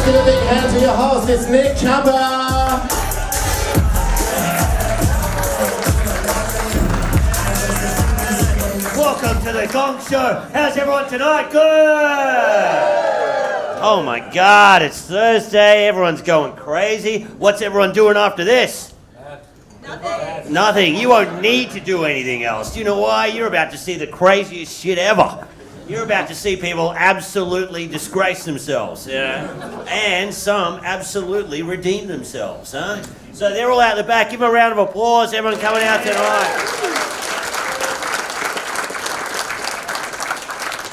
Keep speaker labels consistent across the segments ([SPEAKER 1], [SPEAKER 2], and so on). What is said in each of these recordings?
[SPEAKER 1] Let's give a big hand to your host, it's Nick Chamba.
[SPEAKER 2] Welcome to the Gong Show. How's everyone tonight? Good! Oh my God, it's Thursday. Everyone's going crazy. What's everyone doing after this?
[SPEAKER 3] Nothing.
[SPEAKER 2] Nothing. You won't need to do anything else. Do you know why? You're about to see the craziest shit ever. You're about to see people absolutely disgrace themselves, you know? And some absolutely redeem themselves, huh? So they're all out the back. Give them a round of applause. Everyone coming out tonight.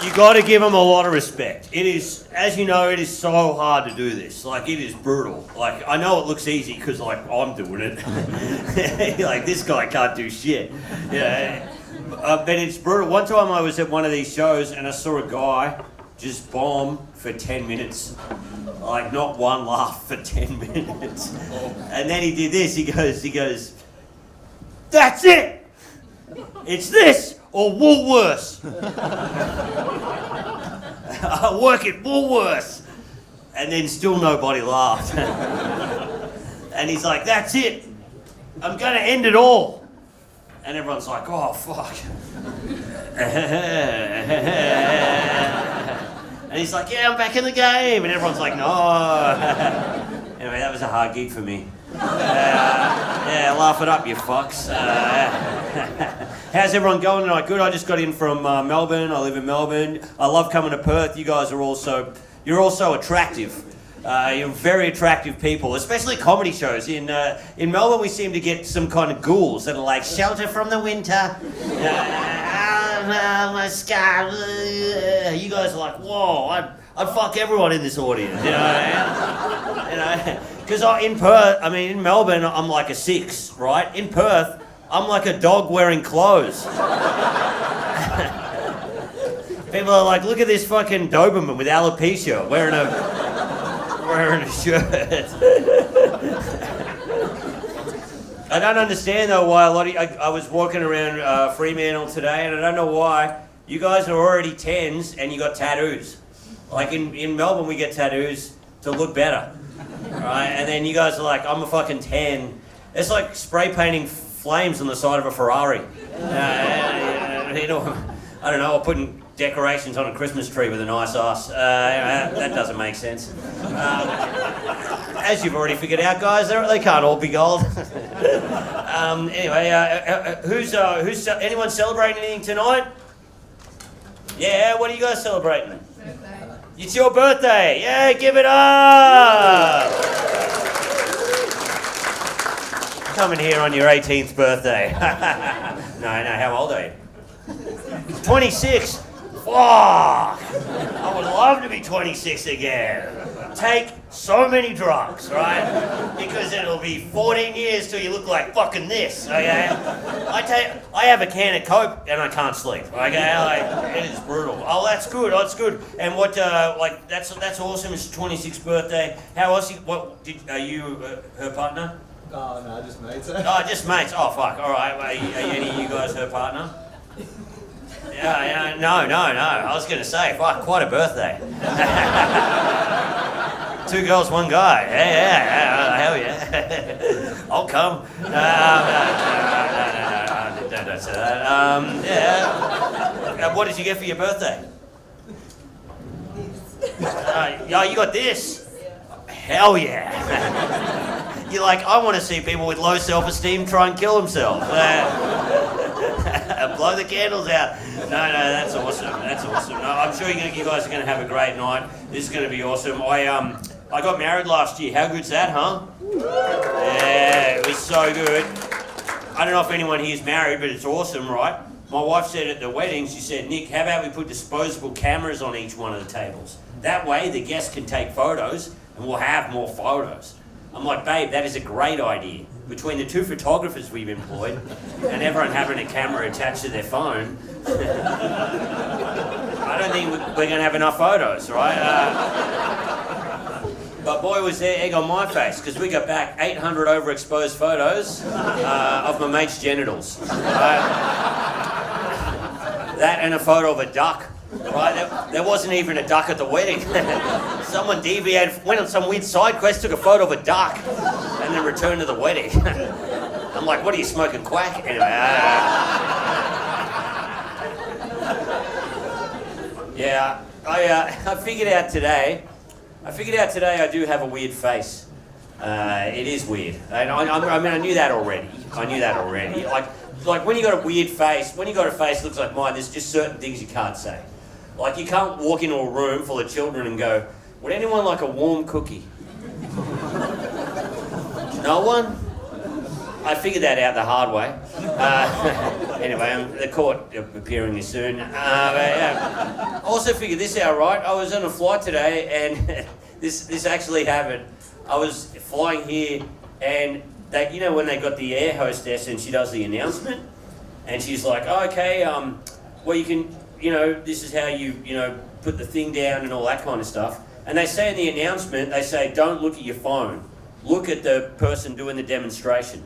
[SPEAKER 2] You got to give them a lot of respect. It is, as you know, it is so hard to do this. Like, it is brutal. Like, I know it looks easy because, like, I'm doing it. Like, this guy can't do shit. Yeah. But it's brutal. One time I was at one of these shows and I saw a guy just bomb for 10 minutes. Like, not one laugh for 10 minutes. And then he did this. He goes, that's it! It's this or Woolworths. I work at Woolworths. And then still nobody laughed. And he's like, that's it. I'm going to end it all. And everyone's like, oh, fuck. And he's like, yeah, I'm back in the game. And everyone's like, no. Anyway, that was a hard gig for me. Yeah, laugh it up, you fucks. How's everyone going tonight? Good. I just got in from Melbourne. I live in Melbourne. I love coming to Perth. You guys are you're also attractive. You're very attractive people, especially comedy shows. In Melbourne, we seem to get some kind of ghouls that are like, shelter from the winter. My scar. You guys are like, whoa, I'd fuck everyone in this audience, you know? You know, because in Perth, in Melbourne, I'm like a 6, right? In Perth, I'm like a dog wearing clothes. People are like, look at this fucking Doberman with alopecia wearing a shirt. I don't understand though why a lot of I was walking around Fremantle today and I don't know why you guys are already 10s and you got tattoos. Like in Melbourne we get tattoos to look better, right? And then you guys are like, I'm a fucking 10. It's like spray painting flames on the side of a Ferrari. You know, I don't know, or putting decorations on a Christmas tree with a nice ass. That doesn't make sense. As you've already figured out, guys, they can't all be gold. Anyway, who's anyone celebrating anything tonight? Yeah, what are you guys celebrating?
[SPEAKER 3] Birthday.
[SPEAKER 2] It's your birthday. Yeah, give it up. Coming here on your 18th birthday. No, how old are you? 26. Fuck! I would love to be 26 again. Take so many drugs, right? Because it'll be 14 years till you look like fucking this, okay? I have a can of Coke and I can't sleep, okay? It is brutal. Oh, that's good, And what, that's awesome, it's your 26th birthday. How else, are you her partner?
[SPEAKER 4] Oh, no, just mates.
[SPEAKER 2] Oh, just mates. Oh, fuck, all right. Are any of you guys her partner? Yeah, no. I was going to say, fuck, quite a birthday. 2 girls, 1 guy. Yeah, hell yeah. I'll come. No, don't say that. Yeah. What did you get for your birthday? You got this? Hell yeah. You're like, I want to see people with low self-esteem try and kill themselves. Blow the candles out. No, that's awesome. No, I'm sure you guys are going to have a great night. This is going to be awesome. I got married last year. How good's that, huh? Yeah, it was so good. I don't know if anyone here's married, but it's awesome, right? My wife said at the wedding, she said, Nick, how about we put disposable cameras on each one of the tables? That way the guests can take photos and we'll have more photos. I'm like, babe, that is a great idea. Between the 2 photographers we've employed and everyone having a camera attached to their phone, I don't think we're going to have enough photos, right? But boy, was there egg on my face, because we got back 800 overexposed photos of my mate's genitals. That and a photo of a duck Right, there wasn't even a duck at the wedding. Someone deviated, went on some weird side quest, took a photo of a duck, and then returned to the wedding. I'm like, what are you smoking, quack? Anyway, yeah, I figured out today I do have a weird face. It is weird. And I knew that already. Like when you got a weird face, when you got a face that looks like mine, there's just certain things you can't say. Like you can't walk into a room full of children and go, would anyone like a warm cookie? No one? I figured that out the hard way. Anyway, the court appearing here soon. I also figured this out, right? I was on a flight today and this actually happened. I was flying here and they, you know when they got the air hostess and she does the announcement? And she's like, oh, okay, well you can, this is how you put the thing down and all that kind of stuff. And they say in the announcement, they say, don't look at your phone. Look at the person doing the demonstration.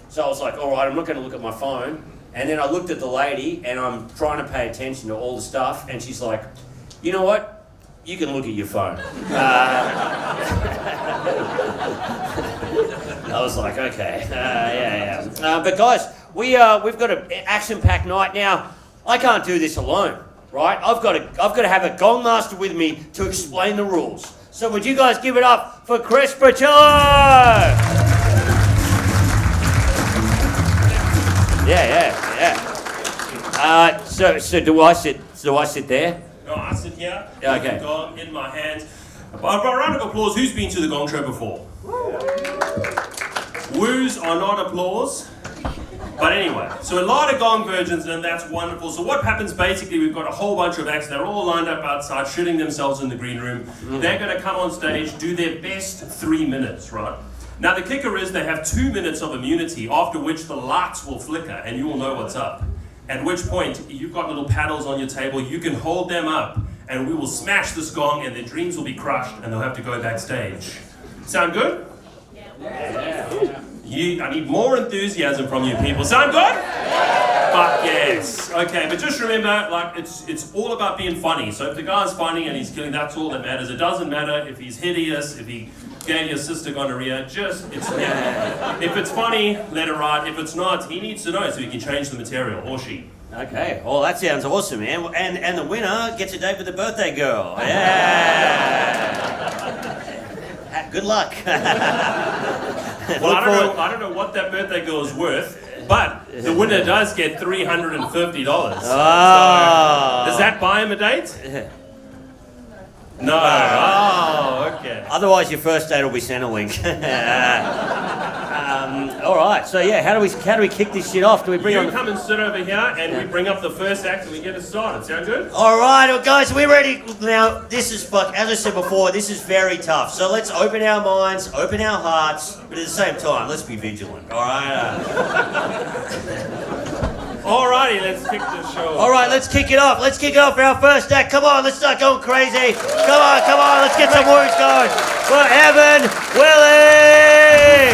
[SPEAKER 2] So I was like, all right, I'm not going to look at my phone. And then I looked at the lady and I'm trying to pay attention to all the stuff. And she's like, you know what? You can look at your phone. I was like, okay, yeah. But guys, we've got an action-packed night now. I can't do this alone, right? I've got to have a GONGMASTER with me to explain the rules. So would you guys give it up for Chris PUCILLO? Yeah. So do I sit there?
[SPEAKER 4] No, I sit here.
[SPEAKER 2] Okay.
[SPEAKER 4] With the gong in my hand. A round of applause. Who's been to the Gong Show before? Woos are not applause. But anyway, so a lot of gong virgins, and that's wonderful. So what happens basically, we've got a whole bunch of acts. They're all lined up outside, shooting themselves in the green room. They're going to come on stage, do their best 3 minutes, right? Now the kicker is they have 2 minutes of immunity, after which the lights will flicker and you will know what's up. At which point, you've got little paddles on your table, you can hold them up and we will smash this gong and their dreams will be crushed and they'll have to go backstage. Sound good?
[SPEAKER 2] Yeah.
[SPEAKER 4] I need more enthusiasm from you people. Sound good? Fuck yes. Okay, but just remember, like, it's all about being funny. So if the guy's funny and he's killing, that's all that matters. It doesn't matter if he's hideous, if he gave your sister gonorrhea, if it's funny, let it ride. If it's not, he needs to know so he can change the material, or she.
[SPEAKER 2] Okay, well that sounds awesome, man. And the winner gets a date with the birthday girl. Yeah. Good luck.
[SPEAKER 4] Well, I don't know what that birthday girl is worth, but the winner does get $350.
[SPEAKER 2] Oh.
[SPEAKER 4] So, does that buy him a date? No. Oh, okay.
[SPEAKER 2] Otherwise, your first date will be Centrelink. All right. So yeah, how do we kick this shit off? Do we bring on?
[SPEAKER 4] Come and sit over here, and we bring up the first act, and we get it started. Sound good?
[SPEAKER 2] All right, well, guys, we're ready now. This is as I said before, this is very tough. So let's open our minds, open our hearts, but at the same time, let's be vigilant. All right.
[SPEAKER 4] Alrighty, let's kick this show off.
[SPEAKER 2] All right, let's kick it off. Let's kick it off for our first act. Come on, let's start going crazy. Come on, let's get some words going. For Evan, Willie.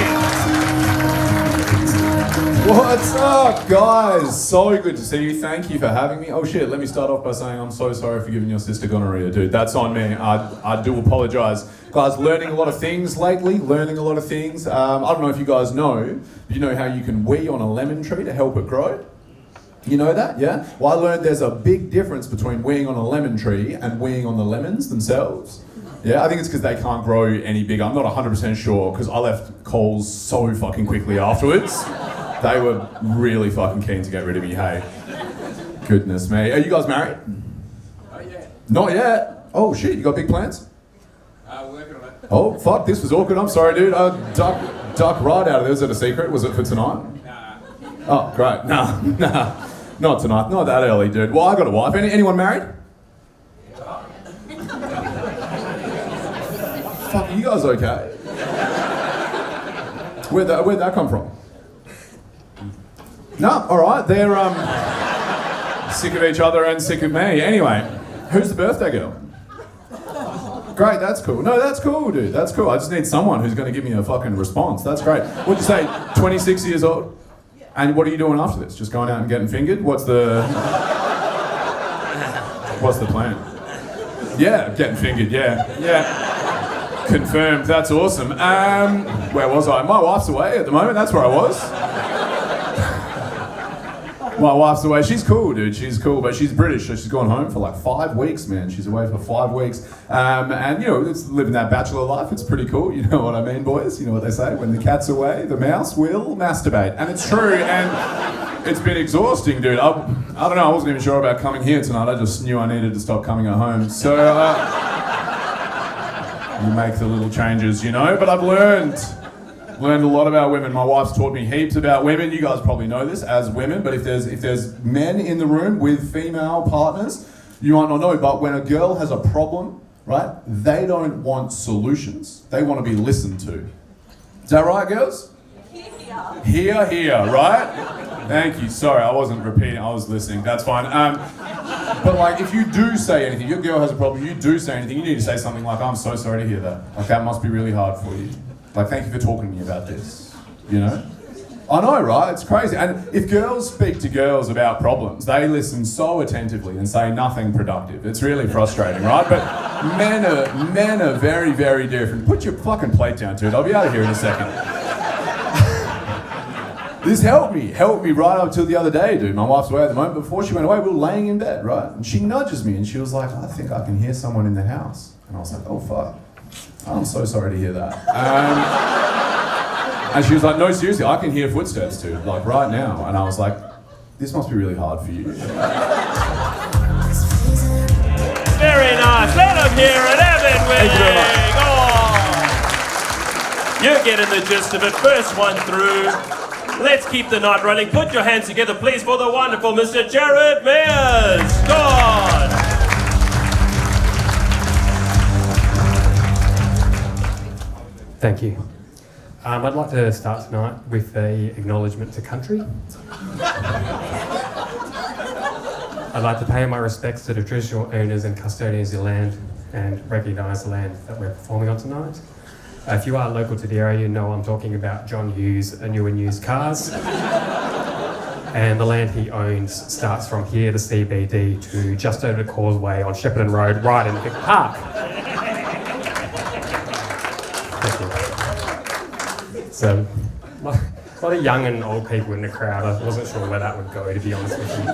[SPEAKER 5] What's up, guys? So good to see you. Thank you for having me. Oh shit, let me start off by saying I'm so sorry for giving your sister gonorrhea, dude. That's on me. I do apologize. Guys, learning a lot of things lately, I don't know if you guys know, but you know how you can wee on a lemon tree to help it grow? You know that, yeah? Well, I learned there's a big difference between weeing on a lemon tree and weeing on the lemons themselves. Yeah, I think it's because they can't grow any bigger. I'm not 100% sure, because I left Coles so fucking quickly afterwards. They were really fucking keen to get rid of me, hey. Goodness me. Are you guys married?
[SPEAKER 1] Not yet.
[SPEAKER 5] Not yet? Oh shit, you got big plans?
[SPEAKER 1] Working on it.
[SPEAKER 5] Oh fuck, this was awkward, I'm sorry dude. Duck right out of there. Was it a secret? Was it for tonight?
[SPEAKER 1] Nah.
[SPEAKER 5] Oh, great. Nah. Not tonight, not that early, dude. Well, I got a wife. Anyone married? Fuck, are you guys okay? Where'd that come from? No, alright, they're sick of each other and sick of me. Anyway, who's the birthday girl? Great, that's cool. No, that's cool, dude. That's cool. I just need someone who's going to give me a fucking response. That's great. What'd you say, 26 years old? And what are you doing after this? Just going out and getting fingered? What's the... What's the plan? Yeah, getting fingered, yeah. Confirmed, that's awesome. Where was I? My wife's away at the moment, that's where I was. My wife's away. She's cool, dude. She's cool, but she's British, so she's gone home for like 5 weeks, man. She's away for 5 weeks. And, you know, it's living that bachelor life. It's pretty cool. You know what I mean, boys? You know what they say? When the cat's away, the mouse will masturbate. And it's true, and it's been exhausting, dude. I don't know. I wasn't even sure about coming here tonight. I just knew I needed to stop coming at home. So, you make the little changes, you know? But I've learned a lot about women. My wife's taught me heaps about women. You guys probably know this as women, but if there's men in the room with female partners, you might not know, but when a girl has a problem, right, they don't want solutions. They want to be listened to. Is that right, girls? Here, right? Thank you. Sorry, I wasn't repeating. I was listening. That's fine. But like, if you do say anything, your girl has a problem, you do say anything, you need to say something like, I'm so sorry to hear that. Like, that must be really hard for you. Like, thank you for talking to me about this, you know? I know, right? It's crazy. And if girls speak to girls about problems, they listen so attentively and say nothing productive. It's really frustrating, right? But men are very, very different. Put your fucking plate down, dude. I'll be out of here in a second. This helped me right up till the other day, dude. My wife's away at the moment. Before she went away, we were laying in bed, right? And she nudges me and she was like, I think I can hear someone in the house. And I was like, oh, fuck. I'm so sorry to hear that. And she was like, no, seriously, I can hear footsteps too, like right now. And I was like, this must be really hard for you.
[SPEAKER 4] Very nice. Let them hear it, Evan.
[SPEAKER 5] Thank you very much.
[SPEAKER 4] Oh. You're getting the gist of it. First one through. Let's keep the night running. Put your hands together, please, for the wonderful Mr. Jared Mears. God.
[SPEAKER 6] Thank you. I'd like to start tonight with a acknowledgement to country. I'd like to pay my respects to the traditional owners and custodians of the land and recognise the land that we're performing on tonight. If you are local to the area, you know I'm talking about John Hughes, a new and used cars. And the land he owns starts from here, the CBD, to just over the causeway on Shepparton Road, right in Vic Park. So, a lot of young and old people in the crowd. I wasn't sure where that would go, to be honest with you.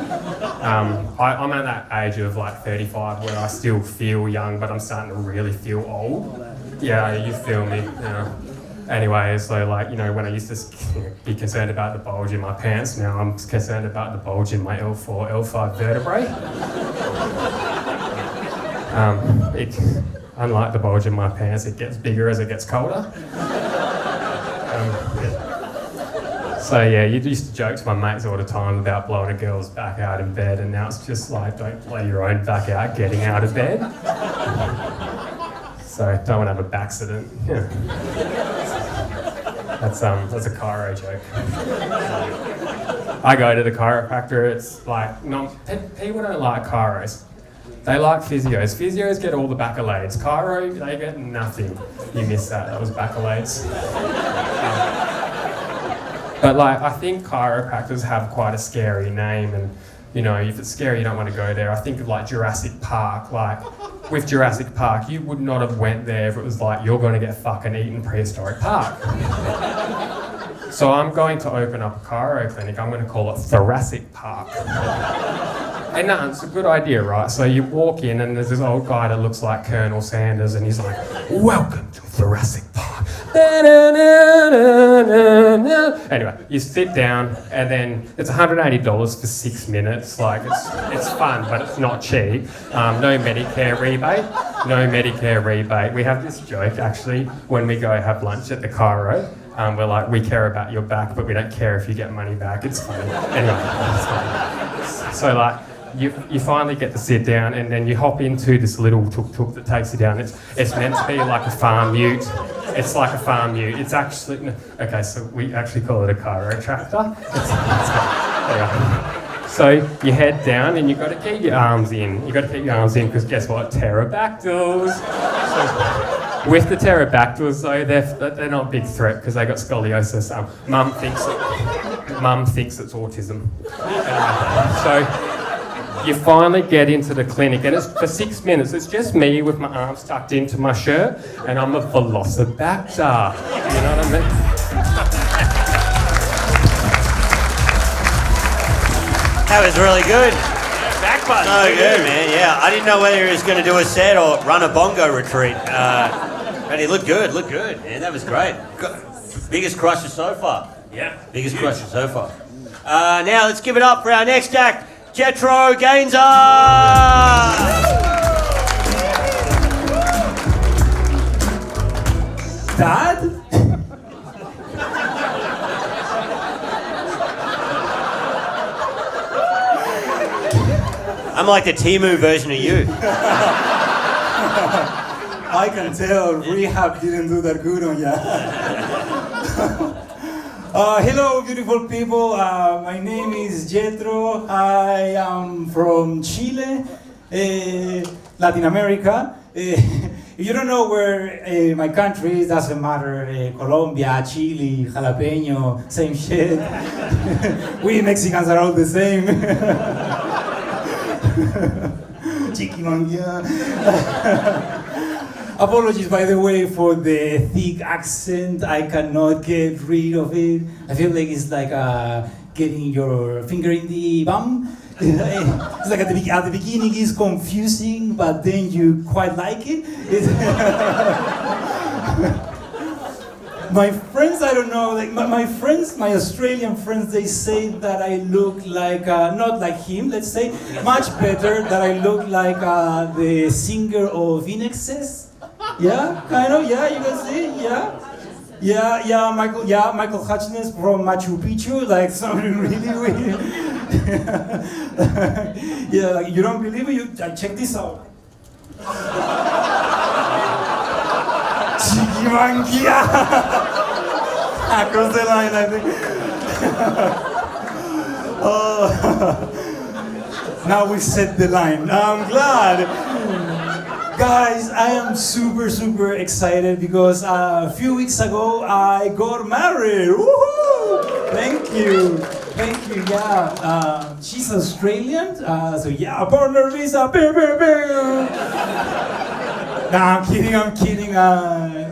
[SPEAKER 6] I'm at that age of like 35 where I still feel young, but I'm starting to really feel old. Yeah, you feel me. Yeah. Anyway, so like, you know, when I used to be concerned about the bulge in my pants, now I'm concerned about the bulge in my L4, L5 vertebrae. Unlike the bulge in my pants, it gets bigger as it gets colder. So yeah, you used to joke to my mates all the time about blowing a girl's back out in bed, and now it's just like, don't blow your own back out getting out of bed. So don't want to have a backsident. Yeah. That's a chiro joke. I go to the chiropractor. It's like, people don't like chiros. They like physios. Physios get all the accolades. Chiro, they get nothing. You missed that. That was accolades. But like, I think chiropractors have quite a scary name, and you know, if it's scary, you don't want to go there. I think of like Jurassic Park. Like, with Jurassic Park, you would not have went there if it was like, you're going to get fucking eaten prehistoric park. So I'm going to open up a chiro clinic. I'm going to call it Thoracic Park. And no, it's a good idea, right? So you walk in and there's this old guy that looks like Colonel Sanders, and he's like, welcome to Thoracic Park. Anyway, you sit down and then it's $180 for 6 minutes. Like, it's fun, but it's not cheap. No Medicare rebate. No Medicare rebate. We have this joke, actually, when we go have lunch at the chiro. We're like, we care about your back, but we don't care if you get money back. It's funny. Anyway, it's funny. So like, you finally get to sit down, and then you hop into this little tuk-tuk that takes you down. It's meant to be like a farm ute. It's like a farm ute. It's actually, okay, so we actually call it a chiropractor. So you head down and you've got to keep your arms in. You've got to keep your arms in because guess what? Pterodactyls. So, with the pterodactyls though, they're not a big threat because they got scoliosis. Mum thinks it's autism. So You finally get into the clinic, and it's for 6 minutes. It's just me with my arms tucked into my shirt, and I'm a velociraptor. You know what I mean?
[SPEAKER 2] That was really good.
[SPEAKER 4] Back button.
[SPEAKER 2] So good, man. Yeah, I didn't know whether he was going to do a set or run a bongo retreat. But he looked good, man. That was great. Biggest crusher so far.
[SPEAKER 4] Yeah.
[SPEAKER 2] Biggest crusher so far. Now let's give it up for our next act, Jetro Gza.
[SPEAKER 7] Dad?
[SPEAKER 2] I'm like the Timu version of you.
[SPEAKER 7] I can tell rehab didn't do that good on ya. Hello, beautiful people. My name is Jetro. I am from Chile, Latin America. If you don't know where my country is, doesn't matter. Colombia, Chile, jalapeno, same shit. We Mexicans are all the same. Chiquimanguia. Apologies, by the way, for the thick accent. I cannot get rid of it. I feel like it's like getting your finger in the bum. It's like at the beginning it's confusing, but then you quite like it. My friends, I don't know, like my friends, my Australian friends, they say that I look like, not like him, let's say, much better, that I look like the singer of In Excess. Yeah, kind of, yeah, you can see, yeah, Michael Hutchins from Machu Picchu, like something really weird. Yeah, like, you don't believe it? Check this out. Chiquimanguia! Across the line, I think. Oh. Now we set the line. I'm glad. Guys, I am super excited because a few weeks ago I got married. Woohoo! Thank you, yeah. She's Australian, so yeah, partner visa, Nah, I'm kidding.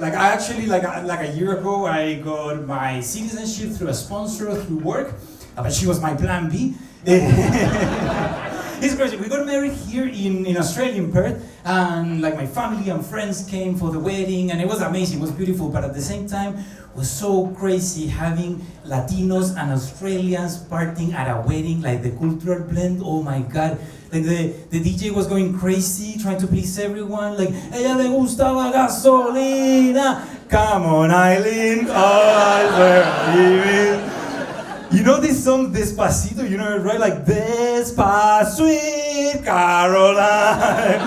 [SPEAKER 7] Like I actually, like a year ago, I got my citizenship through a sponsor through work, but she was my plan B. It's crazy. We got married here in Australia, in Perth, and like my family and friends came for the wedding, and it was amazing. It was beautiful, but at the same time, it was so crazy having Latinos and Australians partying at a wedding, like the cultural blend. Oh my God. Like the DJ was going crazy, trying to please everyone. Like, ella le gusta la gasolina. Come on, Eileen. You know this song, Despacito? You know it, right? Like, Despacito, Caroline.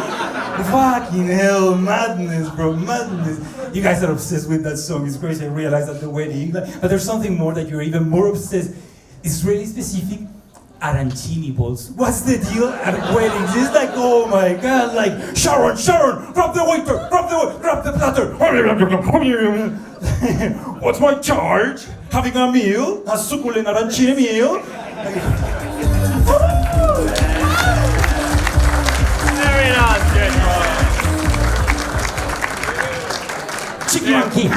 [SPEAKER 7] Fucking hell, madness, bro, madness. You guys are obsessed with that song. It's crazy. I realized at the wedding. But there's something more that you're even more obsessed. It's really specific. Arancini balls. What's the deal at weddings? It's like, oh my God, like, Sharon, grab the waiter, grab the platter. What's my charge? Having a meal, a succulent arancini meal.
[SPEAKER 4] Very nice, Jetro.
[SPEAKER 7] Chicken monkey.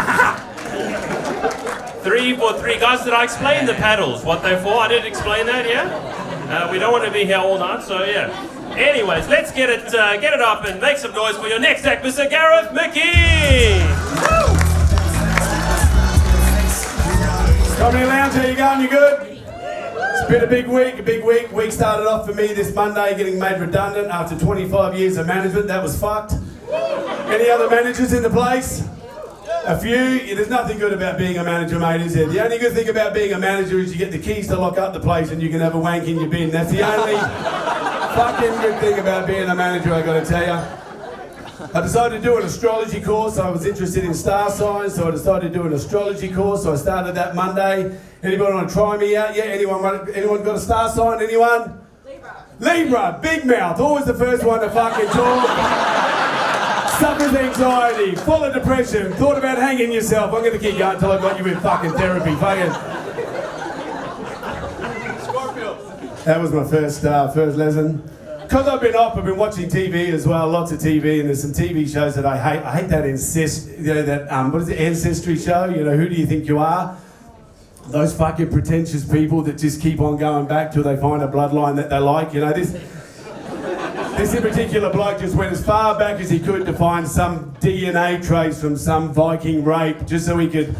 [SPEAKER 4] 3 for 3. Guys, did I explain the paddles, what they're for? I didn't explain that, yeah? We don't want to be here all night, so yeah. Anyways, let's get it up and make some noise for your next act, Mr. Gareth McKe!
[SPEAKER 8] Comedy Lounge, how you going? You good? It's been a big week. Week started off for me this Monday getting made redundant after 25 years of management. That was fucked. Any other managers in the place? A few. There's nothing good about being a manager, mate, is there? The only good thing about being a manager is you get the keys to lock up the place and you can have a wank in your bin. That's the only fucking good thing about being a manager, I gotta tell you. I decided to do an astrology course. I was interested in star signs, so I decided to do an astrology course. So I started that Monday. Anybody want to try me out? Yeah, anyone got a star sign? Anyone? Libra, big mouth, always the first one to fucking talk. Suffers anxiety, full of depression, thought about hanging yourself. I'm going to keep going until I got you in fucking therapy. Fucking. That was my first lesson. because I've been off, I've been watching TV as well, lots of TV, and there's some TV shows that I hate. I hate that what is it, Ancestry show? You know, who do you think you are? Those fucking pretentious people that just keep on going back till they find a bloodline that they like. You know, this in particular bloke just went as far back as he could to find some DNA trace from some Viking rape, just so he could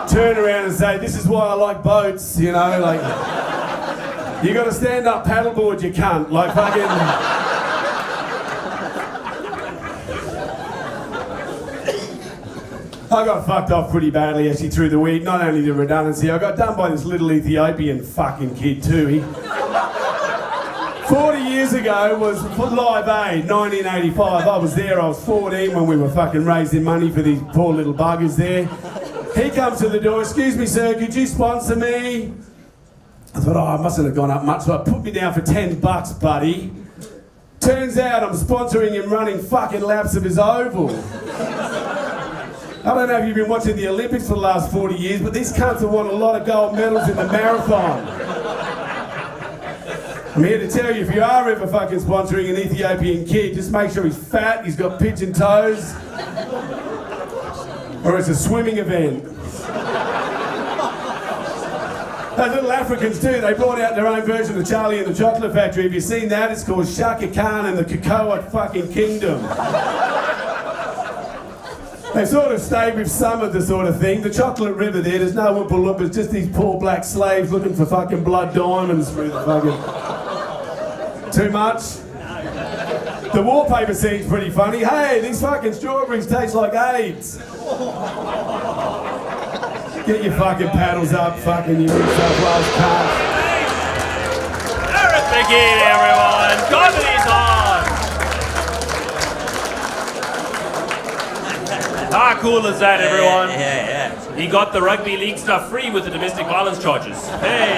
[SPEAKER 8] turn around and say, this is why I like boats, you know, like, you got to stand up paddleboard, you cunt, like fucking... I got fucked off pretty badly actually through the week, not only the redundancy, I got done by this little Ethiopian fucking kid too. He 40 years ago was Live Aid, 1985. I was there, I was 14 when we were fucking raising money for these poor little buggers there. He comes to the door, excuse me sir, could you sponsor me? I thought, I mustn't have gone up much, so I put me down for $10, buddy. Turns out I'm sponsoring him running fucking laps of his oval. I don't know if you've been watching the Olympics for the last 40 years, but these cunts have won a lot of gold medals in the marathon. I'm here to tell you, if you are ever fucking sponsoring an Ethiopian kid, just make sure he's fat, he's got pigeon toes, or it's a swimming event. Those little Africans too, they brought out their own version of Charlie and the Chocolate Factory. Have you seen that? It's called Shaka Khan and the Cocoa fucking Kingdom. They sort of stayed with some of the sort of thing. The Chocolate River there's no Oompa Loompas, just these poor black slaves looking for fucking blood diamonds through the fucking... Too much? The wallpaper scene's pretty funny. Hey, these fucking strawberries taste like AIDS. Get your fucking paddles up, fucking you New South Wales cunts.
[SPEAKER 4] Gareth McKe, everyone! Comedy's on! How cool is that, everyone?
[SPEAKER 2] Yeah.
[SPEAKER 4] He got the rugby league stuff free with the domestic violence charges. Hey!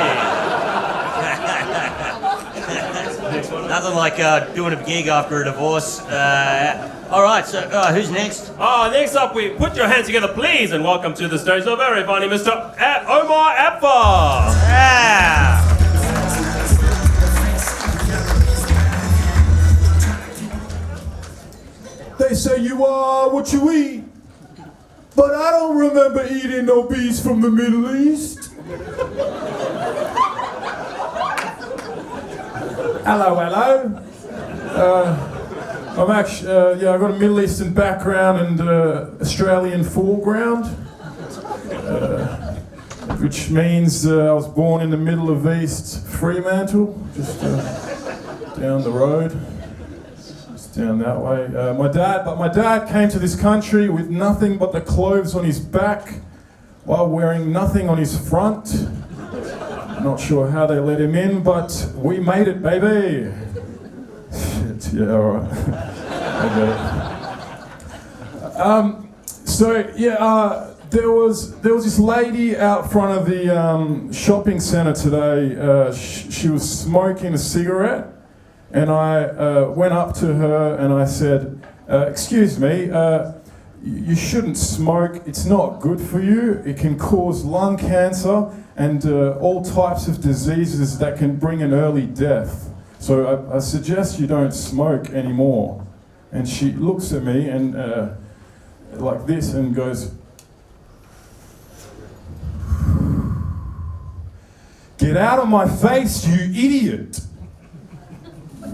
[SPEAKER 2] Nothing like doing a gig after a divorce. All right, so who's next?
[SPEAKER 4] Next up, we put your hands together, please, and welcome to the stage the very funny Mr. Omar Appa.
[SPEAKER 2] Yeah.
[SPEAKER 9] They say you are what you eat, but I don't remember eating no bees from the Middle East. Hello. I'm actually, I got a Middle Eastern background and Australian foreground, which means I was born in the middle of East Fremantle, just down the road, just down that way. My dad came to this country with nothing but the clothes on his back, while wearing nothing on his front. Not sure how they let him in, but we made it, baby. Shit, yeah, all right. I get it. There was this lady out front of the shopping centre today. She was smoking a cigarette, and I went up to her and I said, "Excuse me, you shouldn't smoke. It's not good for you. It can cause lung cancer and all types of diseases that can bring an early death. So I suggest you don't smoke anymore." And she looks at me and like this and goes, "Get out of my face, you idiot!"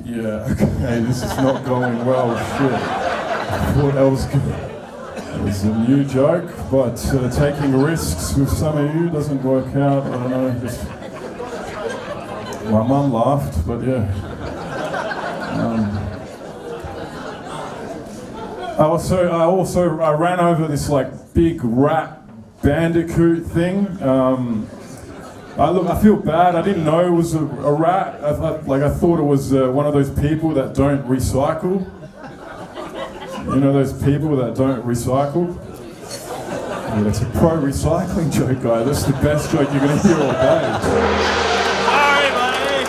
[SPEAKER 9] Yeah, okay, this is not going well. Shit. I thought that was good. It was a new joke, but taking risks with some of you doesn't work out. I don't know. My mum laughed, but yeah. I ran over this like big rat bandicoot thing. I feel bad. I didn't know it was a rat. I thought it was one of those people that don't recycle. You know those people that don't recycle? Yeah, that's a pro-recycling joke, guy. That's the best joke you're going to hear all day.
[SPEAKER 4] Sorry, buddy.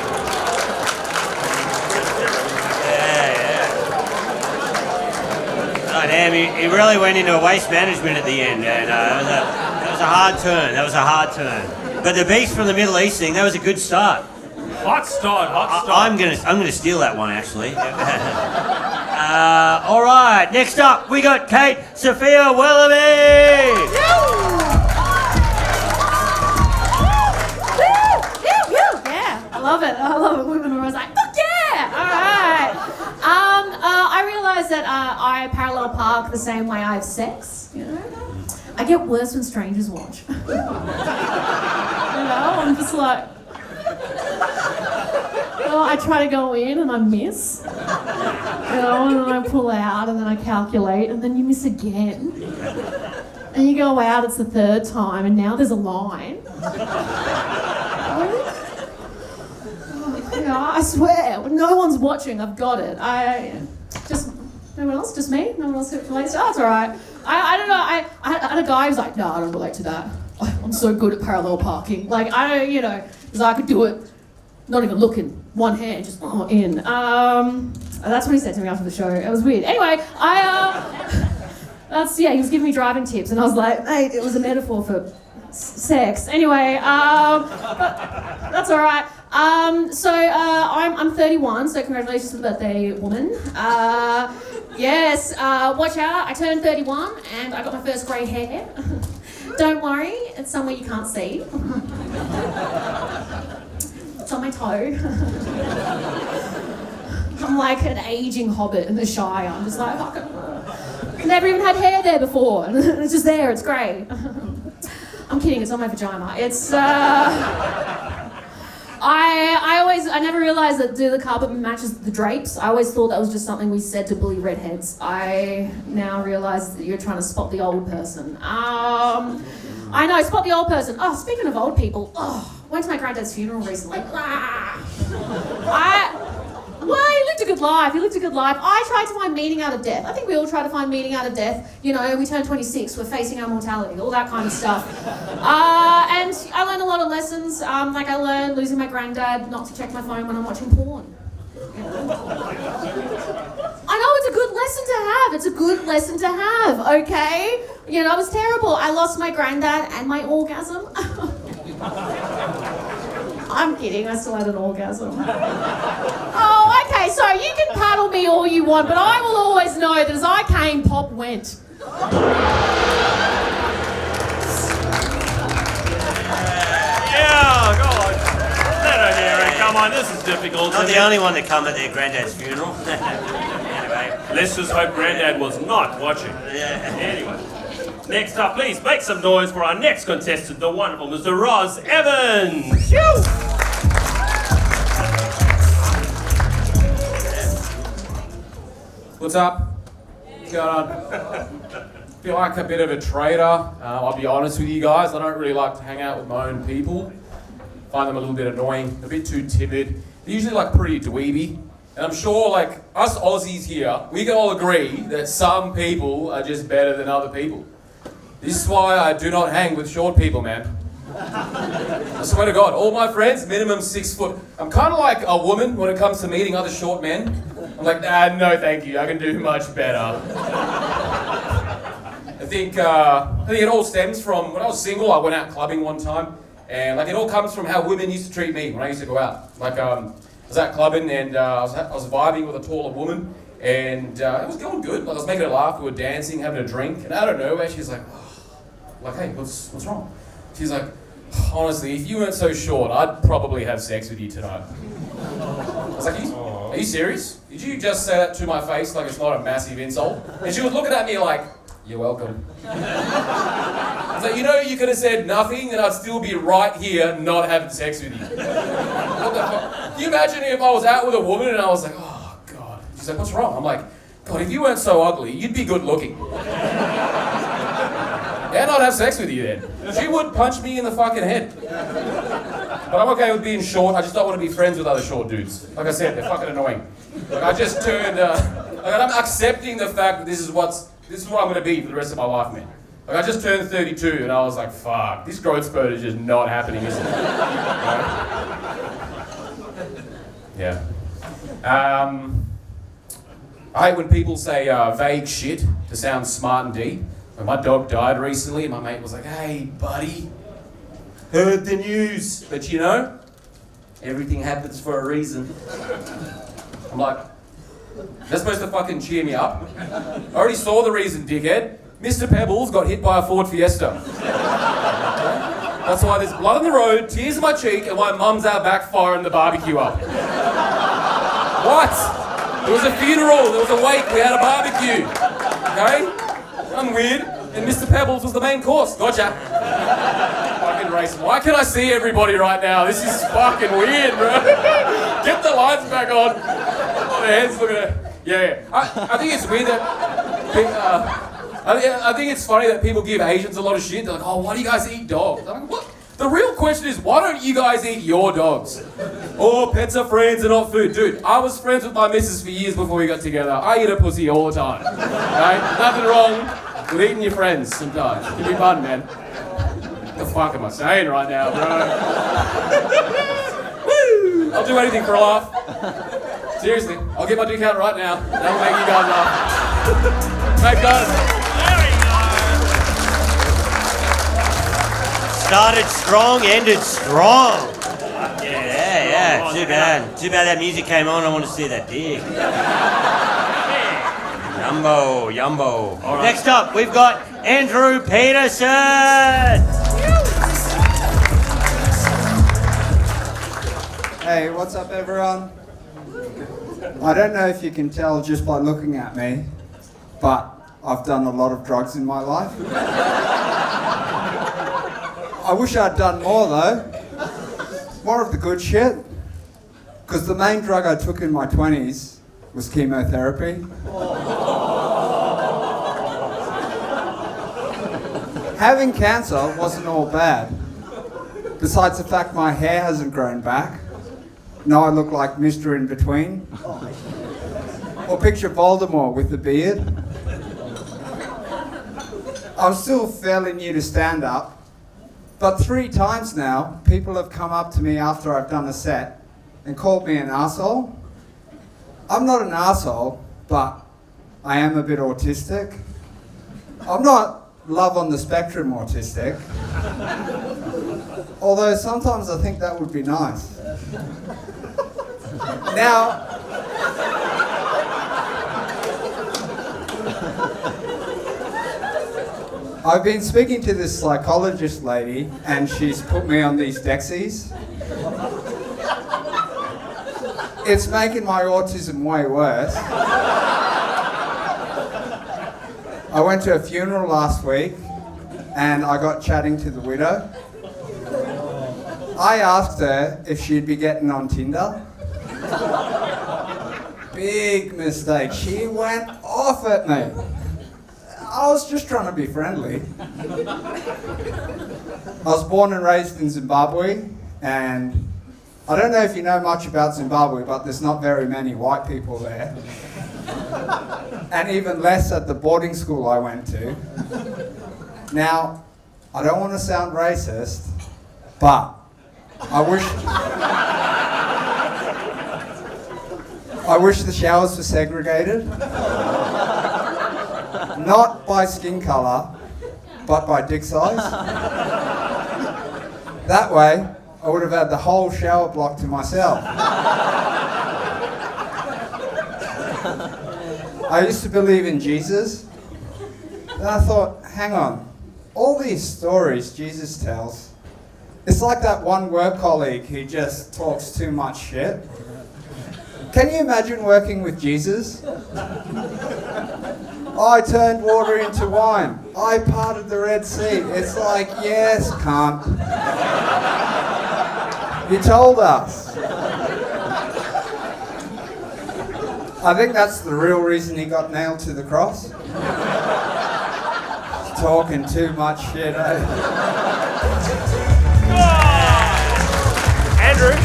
[SPEAKER 2] Oh, damn, he really went into waste management at the end, and that was a hard turn. But the beast from the Middle East thing, that was a good start.
[SPEAKER 4] Hot start.
[SPEAKER 2] I'm gonna steal that one actually. All right. Next up, we got Kate Sophia Willoughby.
[SPEAKER 3] Yeah, I love it. Women are always like, fuck yeah! All right. I realised that I parallel park the same way I have sex. You know, I get worse when strangers watch. You know, I'm just like, I try to go in and I miss. You know, and then I pull out and then I calculate and then you miss again. And you go out, it's the third time, and now there's a line. I swear, when no one's watching, I've got it. No one else? Just me? No one else relates? Oh, it's alright. I don't know, I had a guy who's like, no, I don't relate to that. I'm so good at parallel parking. Like, I don't, you know, because I could do it, not even looking, one hand, just in. That's what he said to me after the show. It was weird. Anyway, he was giving me driving tips, and I was like, mate, it was a metaphor for sex. Anyway, but that's alright. I'm 31, so congratulations to the birthday woman. Yes, watch out, I turned 31 and I got my first grey hair. Don't worry, it's somewhere you can't see. It's on my toe. I'm like an aging hobbit in the Shire. I'm just like, I've never even had hair there before. It's just there, it's grey. I'm kidding, it's on my vagina. It's, I never realised that do the carpet matches the drapes. I always thought that was just something we said to bully redheads. I now realise that you're trying to spot the old person. I know, spot the old person. Oh, speaking of old people, went to my granddad's funeral recently. Well, he lived a good life. I tried to find meaning out of death. I think we all try to find meaning out of death. You know, we turn 26, we're facing our mortality, all that kind of stuff. And I learned a lot of lessons. Like I learned losing my granddad, not to check my phone when I'm watching porn. You know? I know, it's a good lesson to have, okay? You know, it was terrible. I lost my granddad and my orgasm. I'm kidding, I still had an orgasm. Oh, okay, so you can paddle me all you want, but I will always know that as I came, Pop went.
[SPEAKER 4] Yeah, go on. Let her hear it. Come on, this is difficult.
[SPEAKER 2] Not the only one that come at their granddad's funeral. Anyway.
[SPEAKER 4] Let's just hope Granddad was not watching.
[SPEAKER 2] Yeah.
[SPEAKER 4] Anyway. Next up, please make some noise for our next contestant, the wonderful Mr. Ros Evans.
[SPEAKER 1] What's up? What's going on? Feel like a bit of a traitor. I'll be honest with you guys. I don't really like to hang out with my own people. Find them a little bit annoying, a bit too timid. They're usually like pretty dweeby. And I'm sure like us Aussies here, we can all agree that some people are just better than other people. This is why I do not hang with short people, man. I swear to God, all my friends, minimum 6 foot. I'm kind of like a woman when it comes to meeting other short men. I'm like, no thank you, I can do much better. I think it all stems from, when I was single, I went out clubbing one time, and like it all comes from how women used to treat me when I used to go out. Like I was out clubbing and I was vibing with a taller woman, and it was going good. Like I was making her laugh, we were dancing, having a drink, and out of nowhere she's like, hey, what's wrong? She's like, honestly, if you weren't so short, I'd probably have sex with you tonight. I was like, are you serious? Did you just say that to my face like it's not a massive insult? And she was looking at me like, you're welcome. I was like, you could have said nothing and I'd still be right here not having sex with you. What the fuck? Can you imagine if I was out with a woman and I was like, oh God. She's like, what's wrong? I'm like, God, if you weren't so ugly, you'd be good looking. And I'd have sex with you then. She would punch me in the fucking head. But I'm okay with being short, I just don't want to be friends with other short dudes. Like I said, they're fucking annoying. Like I just turned, I'm accepting the fact that this is what I'm going to be for the rest of my life, man. Like I just turned 32 and I was like, fuck, this growth spurt is just not happening, is it? Yeah. I hate when people say vague shit to sound smart and deep. When my dog died recently, my mate was like, hey, buddy, heard the news. But everything happens for a reason. I'm like, that's supposed to fucking cheer me up. I already saw the reason, dickhead. Mr. Pebbles got hit by a Ford Fiesta. That's why there's blood on the road, tears in my cheek, and my mum's out back firing the barbecue up. What? There was a funeral, there was a wake, we had a barbecue. Okay? I'm weird. And Mr. Pebbles was the main course. Gotcha. Fucking racing. Why can't I see everybody right now? This is fucking weird, bro. Get the lights back on. Oh, the heads looking at. Yeah. I think it's weird that. I think it's funny that people give Asians a lot of shit. They're like, oh, why do you guys eat dogs? I'm like, what? The real question is, why don't you guys eat your dogs? Oh, pets are friends and not food. Dude, I was friends with my missus for years before we got together. I eat a pussy all the time. Right? Nothing wrong with eating your friends sometimes. It can be fun, man. What the fuck am I saying right now, bro? Woo! I'll do anything for a laugh. Seriously, I'll get my dick out right now. That'll make you guys laugh. Thanks, guys.
[SPEAKER 2] Started strong, ended strong. Yeah. Too bad. Too bad that music came on. I want to see that dick. Yumbo. Right. Next up, we've got Andrew Peterson.
[SPEAKER 10] Hey, what's up, everyone? I don't know if you can tell just by looking at me, but I've done a lot of drugs in my life. I wish I'd done more though. More of the good shit. Because the main drug I took in my 20s was chemotherapy. Having cancer wasn't all bad. Besides the fact my hair hasn't grown back. Now I look like Mr. In Between. Or picture Voldemort with the beard. I'm still fairly new to stand-up. But 3 times now, people have come up to me after I've done a set and called me an arsehole. I'm not an arsehole, but I am a bit autistic. I'm not love on the spectrum autistic. Although sometimes I think that would be nice. Now, I've been speaking to this psychologist lady and she's put me on these Dexies. It's making my autism way worse. I went to a funeral last week and I got chatting to the widow. I asked her if she'd be getting on Tinder. Big mistake. She went off at me. I was just trying to be friendly. I was born and raised in Zimbabwe, and I don't know if you know much about Zimbabwe, but there's not very many white people there. And even less at the boarding school I went to. Now, I don't want to sound racist, but I wish the showers were segregated. Not by skin colour, but by dick size. That way, I would have had the whole shower block to myself. I used to believe in Jesus. Then I thought, hang on, all these stories Jesus tells, it's like that one work colleague who just talks too much shit. Can you imagine working with Jesus? I turned water into wine. I parted the Red Sea. It's like, yes, cunt. You told us. I think that's the real reason he got nailed to the cross. Talking too much shit, eh?
[SPEAKER 2] Andrew?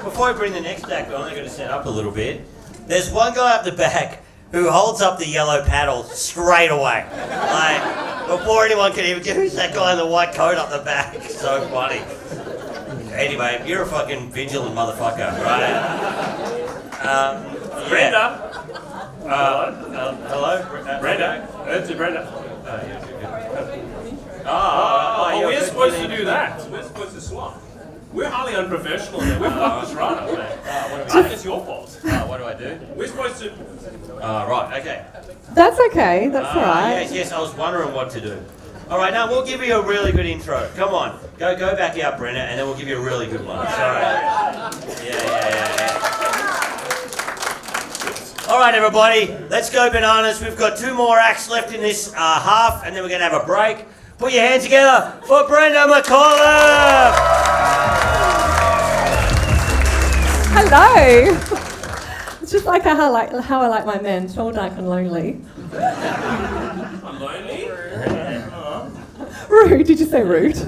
[SPEAKER 2] Before I bring the next act on, I'm going to set up a little bit. There's one guy up the back who holds up the yellow paddle straight away. Like, before anyone can even get who's that guy in the white coat up the back. So funny. Anyway, you're a fucking vigilant motherfucker, right?
[SPEAKER 4] Brenda.
[SPEAKER 2] Hello?
[SPEAKER 4] Brenda. It's Brenda. We're supposed to do that. We're supposed to swap. We're highly unprofessional here. We're fucked this right up, man. I think it's your fault.
[SPEAKER 2] What do I do?
[SPEAKER 4] We're supposed to...
[SPEAKER 2] Right, okay.
[SPEAKER 11] That's okay, that's all right.
[SPEAKER 2] Yes, I was wondering what to do. All right, now we'll give you a really good intro. Come on, go back out, Brenda, and then we'll give you a really good one. Sorry. Yeah. All right, everybody, let's go bananas. We've got 2 more acts left in this half, and then we're going to have a break. Put your hands together for Brenda McCulla.
[SPEAKER 11] Hello. It's just like how I like my men, tall, dark and lonely.
[SPEAKER 4] I'm lonely?
[SPEAKER 11] Rude, did you say rude?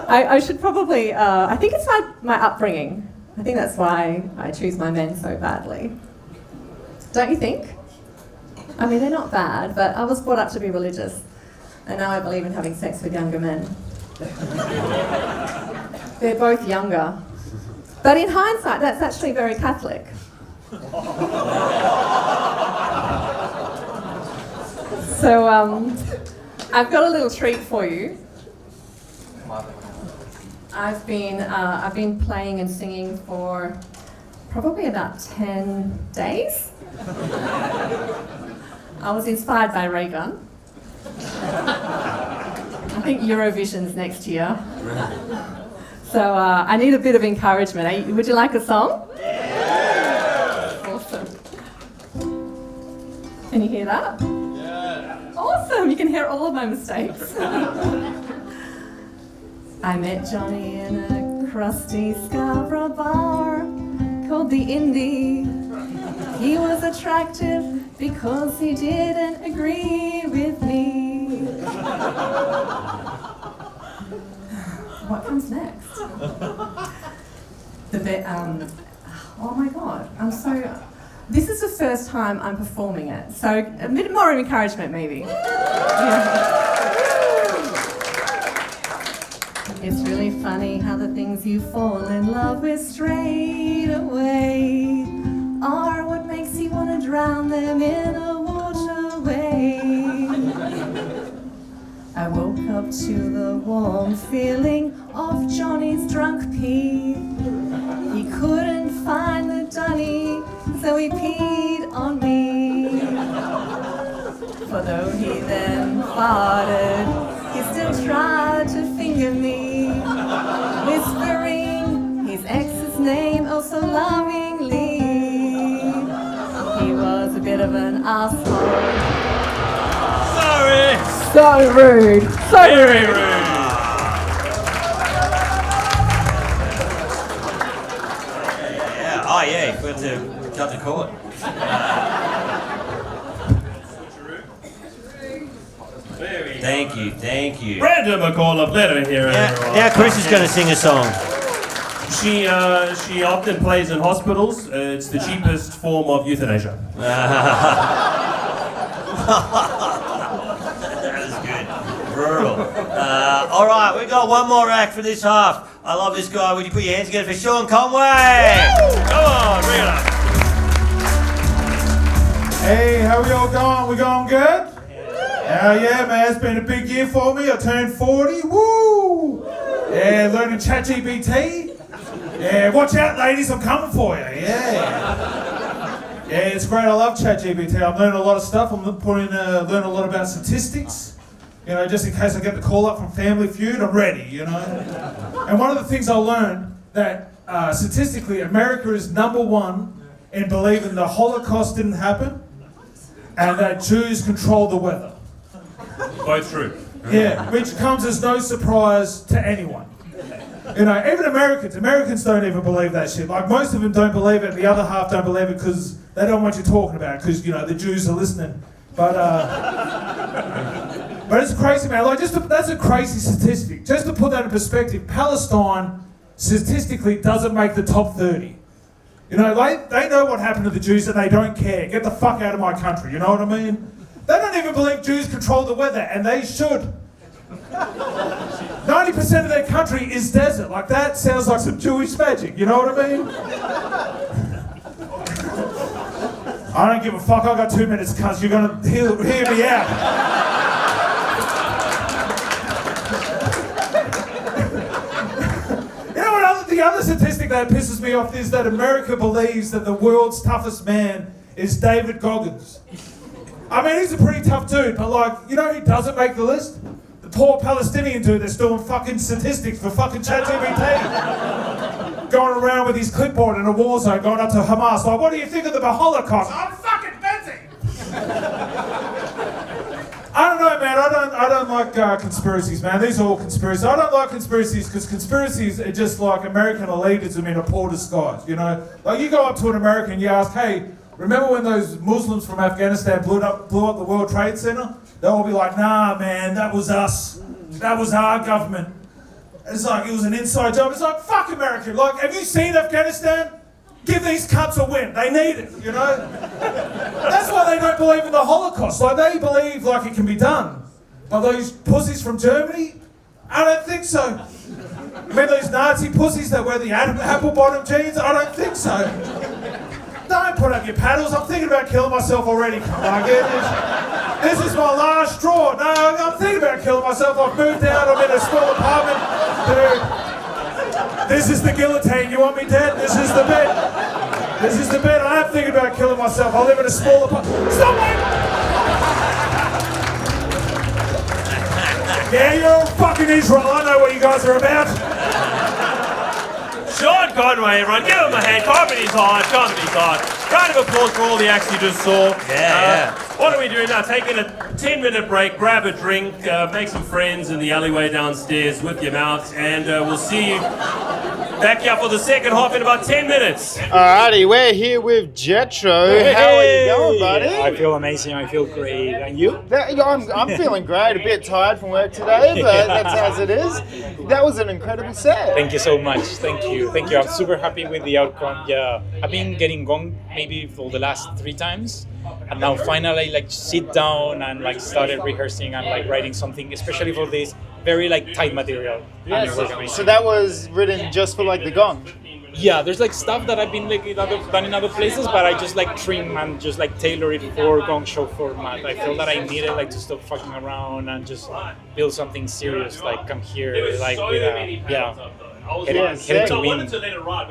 [SPEAKER 11] I should probably, I think it's my upbringing. I think that's why I choose my men so badly. Don't you think? I mean, they're not bad, but I was brought up to be religious. And now I believe in having sex with younger men. They're both younger. But in hindsight, that's actually very Catholic. So, I've got a little treat for you. I've been playing and singing for probably about 10 days. I was inspired by Reagan. I think Eurovision's next year. So I need a bit of encouragement. Would you like a song? Yeah. Awesome. Can you hear that? Yeah. Awesome. You can hear all of my mistakes. I met Johnny in a crusty Scarborough bar called the Indie. He was attractive because he didn't agree with me. What comes next? Oh my God, this is the first time I'm performing it, so a bit more encouragement maybe. Yeah. It's really funny how the things you fall in love with straight away are what makes you want to drown them in a waterway. I woke up to the warm feeling of Johnny's drunk pee. He couldn't find the dunny, so he peed on me. For though he then farted, he still tried to finger me, whispering his ex's name oh so lovingly. He was a bit of an asshole.
[SPEAKER 2] Sorry.
[SPEAKER 11] So rude. So
[SPEAKER 2] Very
[SPEAKER 11] rude.
[SPEAKER 2] Yeah. Oh yeah. We have to cut the cord. Thank you.
[SPEAKER 4] Brenda McCulla, let her hear it.
[SPEAKER 2] Now Chris is going to sing a song.
[SPEAKER 4] She often plays in hospitals. It's the cheapest form of euthanasia.
[SPEAKER 2] That is good. Brutal. All right, we got one more act for this half. I love this guy. Would you put your hands together for Sean Conway?
[SPEAKER 4] Come on, bring it up.
[SPEAKER 12] Hey, how we all going? We going good? Hell yeah, man. It's been a big year for me. I turned 40. Woo! Yeah, learning ChatGPT. Yeah, watch out, ladies. I'm coming for you. Yeah. Yeah, it's great. I love ChatGPT. I'm learning a lot of stuff. I'm learning a lot about statistics. You know, just in case I get the call up from Family Feud, I'm ready, you know. And one of the things I learned that statistically, America is #1 in believing the Holocaust didn't happen and that Jews control the weather.
[SPEAKER 4] Both true.
[SPEAKER 12] Yeah, which comes as no surprise to anyone. You know, even Americans don't even believe that shit. Like, most of them don't believe it, the other half don't believe it because they don't want you talking about it because, you know, the Jews are listening. But it's crazy, man. Like, that's a crazy statistic. Just to put that in perspective, Palestine statistically doesn't make the top 30. You know, they know what happened to the Jews and they don't care. Get the fuck out of my country, you know what I mean? They don't even believe Jews control the weather, and they should. 90% of their country is desert. Like, that sounds like some Jewish magic, you know what I mean? I don't give a fuck, I got 2 minutes, cuz you're gonna hear me out. the other statistic that pisses me off is that America believes that the world's toughest man is David Goggins. I mean, he's a pretty tough dude, but like, you know who doesn't make the list? The poor Palestinian dude that's doing fucking statistics for fucking ChatGPT. Going around with his clipboard in a war zone, going up to Hamas, like, what do you think of the Holocaust? I'm fucking busy! I don't know, man. I don't like conspiracies, man. These are all conspiracies. I don't like conspiracies because conspiracies are just like American elitism in a poor disguise, you know? Like, you go up to an American and you ask, hey, remember when those Muslims from Afghanistan blew up the World Trade Center? They'll all be like, nah, man, that was us. That was our government. It's like, it was an inside job. It's like, fuck America. Like, have you seen Afghanistan? Give these cunts a win. They need it, you know? That's why they don't believe in the Holocaust. Like, they believe, like, it can be done. But those pussies from Germany, I don't think so. Remember those Nazi pussies that wear the apple-bottom jeans? I don't think so. Don't put up your paddles. I'm thinking about killing myself already. This is my last straw. No, I'm thinking about killing myself. I've moved out. I'm in a small apartment. Dude, this is the guillotine. You want me dead? This is the bed. This is the bed. I am thinking about killing myself. I live in a small apartment. Stop me! Yeah, you're all fucking Israel. I know what you guys are about.
[SPEAKER 4] Sean Conway, everyone, give him a hand. Comedy's hard, comedy's hard. Round of applause for all the acts you just saw.
[SPEAKER 2] Yeah.
[SPEAKER 4] What are we doing now? Taking a 10-minute break, grab a drink, make some friends in the alleyway downstairs with your mouth, and we'll see you back here for the second half in about 10 minutes.
[SPEAKER 13] Alrighty, we're here with Jetro.
[SPEAKER 4] Hey.
[SPEAKER 13] How are you going, buddy?
[SPEAKER 14] I feel amazing. I feel great. And you?
[SPEAKER 13] I'm feeling great. A bit tired from work today, but that's as it is. That was an incredible set.
[SPEAKER 14] Thank you so much. Thank you. Thank you. I'm super happy with the outcome. Yeah, I've been getting gong maybe for the last 3 times. And now finally like sit down and like started rehearsing and like writing something, especially for this very like tight material.
[SPEAKER 13] Yes. So that was written just for like the gong.
[SPEAKER 14] Yeah, there's like stuff that I've been like done in other places, but I just like trim and just like tailor it for Gong Show format. I feel that I needed like to stop fucking around and just build something serious. Like come here, like with headed to win.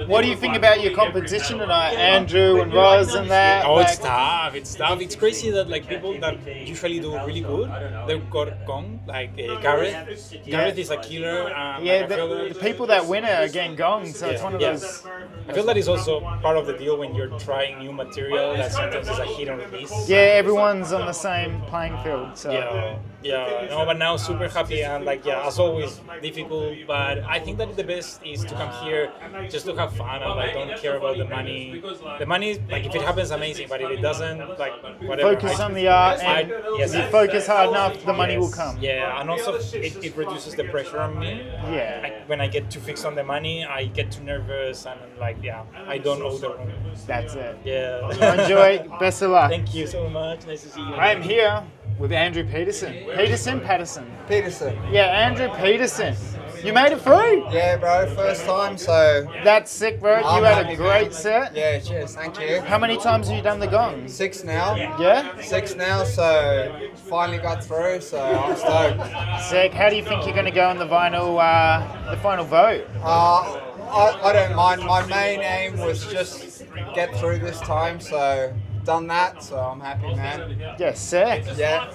[SPEAKER 13] What do you think about your competition tonight, Andrew and Ros and that?
[SPEAKER 14] Oh, it's tough. It's tough. It's crazy that like people that usually do really good, they've got gong. Like Gareth. Gareth is a killer.
[SPEAKER 13] The people that win it are getting gong. So it's one of those.
[SPEAKER 14] I feel that is also part of the deal when you're trying new material. That sometimes is a hit or miss.
[SPEAKER 13] Yeah, everyone's on the same playing field. So.
[SPEAKER 14] Yeah. No, but now super happy and like as always difficult. But I think that the best is to come here just to have fun and like don't care about the money. The money, like if it happens, amazing. But if it doesn't, like whatever.
[SPEAKER 13] Focus on the art, and if you focus hard enough, the money will come.
[SPEAKER 14] Yeah, and also it reduces the pressure on me.
[SPEAKER 13] Yeah.
[SPEAKER 14] When I get too fixed on the money, I get too nervous and like I don't know the room.
[SPEAKER 13] That's it.
[SPEAKER 14] Yeah.
[SPEAKER 13] Enjoy. Best of luck.
[SPEAKER 14] Thank you so much. Nice to see you.
[SPEAKER 13] I'm here with Andrew Peterson. Patterson?
[SPEAKER 10] Peterson.
[SPEAKER 13] Yeah, Andrew Peterson. You made it through?
[SPEAKER 10] Yeah, bro, first time, so...
[SPEAKER 13] That's sick, bro. You had a great set.
[SPEAKER 10] Yeah, cheers, thank you.
[SPEAKER 13] How many times have you done the gong?
[SPEAKER 10] 6 now.
[SPEAKER 13] Yeah?
[SPEAKER 10] 6 now, so finally got through, so I'm stoked.
[SPEAKER 13] Sick. How do you think you're going to go in the final vote?
[SPEAKER 10] I don't mind. My main aim was just get through this time, so... done that, so I'm happy, man.
[SPEAKER 13] Yeah, sick.
[SPEAKER 10] Yeah.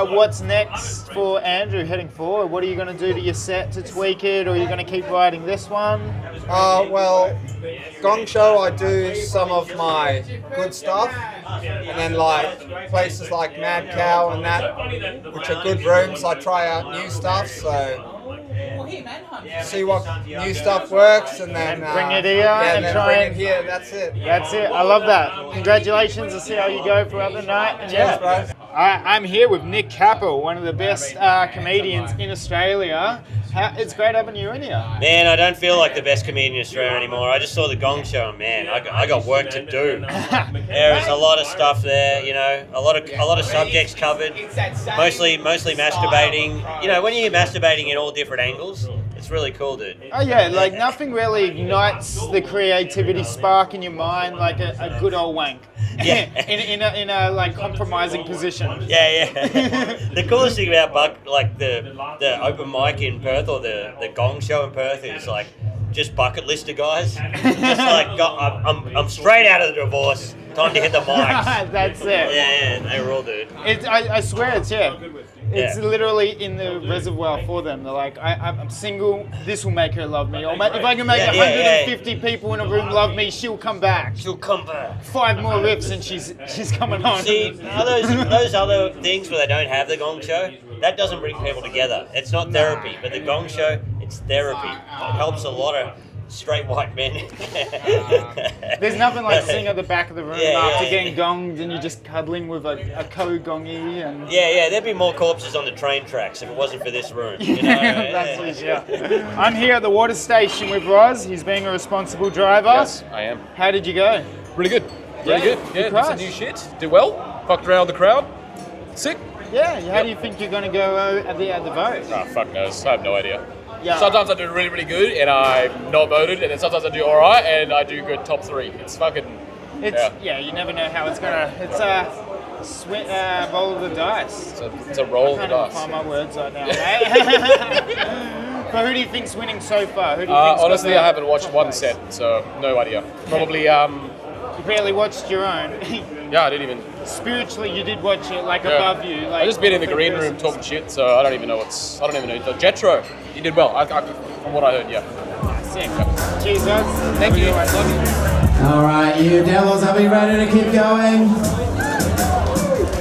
[SPEAKER 13] What's next for Andrew heading forward? What are you going to do to your set to tweak it, or are you going to keep writing this one?
[SPEAKER 10] Well, Gong Show, I do some of my good stuff, and then like places like Mad Cow and that, which are good rooms, I try out new stuff, so see what new stuff works, and then
[SPEAKER 13] bring it here and
[SPEAKER 10] then
[SPEAKER 13] try
[SPEAKER 10] bring
[SPEAKER 13] and
[SPEAKER 10] it here. That's it.
[SPEAKER 13] That's it. I love that. Congratulations. I'll see how you go throughout the night. And
[SPEAKER 10] Cheers, bro.
[SPEAKER 13] I'm here with Nick Capel, one of the best comedians in Australia. It's great having you in here.
[SPEAKER 2] Man, I don't feel like the best comedian in Australia anymore. I just saw the Gong Show, and man, I got work to do. There is a lot of stuff there, you know, a lot of subjects covered. Mostly masturbating. You know, when you're masturbating in all different angles, it's really cool, dude.
[SPEAKER 13] Oh yeah, like nothing really ignites the creativity spark in your mind like a good old wank.
[SPEAKER 2] Yeah.
[SPEAKER 13] in a like compromising position.
[SPEAKER 2] Yeah. The coolest thing about the open mic in Perth or the Gong Show in Perth is like just bucket lister guys. Just like, I'm straight out of the divorce. Time to hit the mics.
[SPEAKER 13] That's it.
[SPEAKER 2] Yeah, they rule, dude.
[SPEAKER 13] I swear it's literally in the reservoir for them. They're like, I'm single, this will make her love me. Or if I can make 150 people in a room love me, she'll come back.
[SPEAKER 2] She'll come back.
[SPEAKER 13] 5 more riffs and she's coming on.
[SPEAKER 2] See, those other things where they don't have the Gong Show, that doesn't bring people together. It's not therapy, but the Gong Show, it's therapy. It helps a lot of straight white men.
[SPEAKER 13] There's nothing like sitting at the back of the room after getting gonged and you're just cuddling with a co-gongy and...
[SPEAKER 2] Yeah, there'd be more corpses on the train tracks if it wasn't for this room. You know?
[SPEAKER 13] That's for sure. I'm here at the water station with Ros. He's being a responsible driver.
[SPEAKER 1] Yes, I am.
[SPEAKER 13] How did you go?
[SPEAKER 1] Really good. Really good. Yeah, did some new shit. Did well. Fucked around the crowd. Sick.
[SPEAKER 13] Yeah, how do you think you're going to go at the vote?
[SPEAKER 1] Oh, fuck knows. I have no idea.
[SPEAKER 13] Yeah.
[SPEAKER 1] Sometimes I do really, really good and I'm not voted, and then sometimes I do alright and I do good top 3. It's fucking...
[SPEAKER 13] you never know how it's gonna... It's a roll of the dice.
[SPEAKER 1] It's a roll of the dice.
[SPEAKER 13] I can't find my words right now. But who do you think's winning so far? Who do you think's
[SPEAKER 1] honestly, I haven't watched one set, so no idea. Probably...
[SPEAKER 13] You barely watched your own.
[SPEAKER 1] Yeah, I didn't even...
[SPEAKER 13] Spiritually, you did watch it, above you.
[SPEAKER 1] I just been in the green room talking shit, so I don't even know what's... I don't even know. Jetro, he did well, from what I heard, yeah.
[SPEAKER 13] Sick. Cheers, guys.
[SPEAKER 1] Thank you.
[SPEAKER 13] Love you.
[SPEAKER 15] All right, you devils, are we ready to keep going?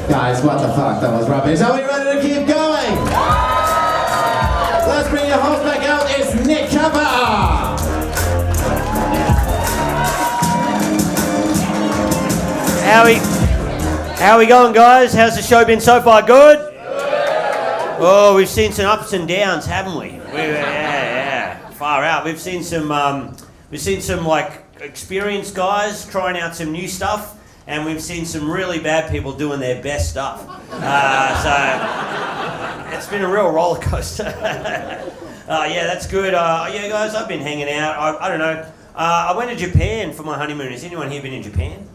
[SPEAKER 15] Guys, what the fuck? That was rubbish. Are we ready to keep going? Let's bring your host back out. It's Nick Chopper.
[SPEAKER 2] How we going, guys? How's the show been so far? Good? Oh, we've seen some ups and downs, haven't we? Far out. We've seen some experienced guys trying out some new stuff, and we've seen some really bad people doing their best stuff. So it's been a real roller coaster. That's good. Guys, I've been hanging out. I don't know. I went to Japan for my honeymoon. Has anyone here been in Japan?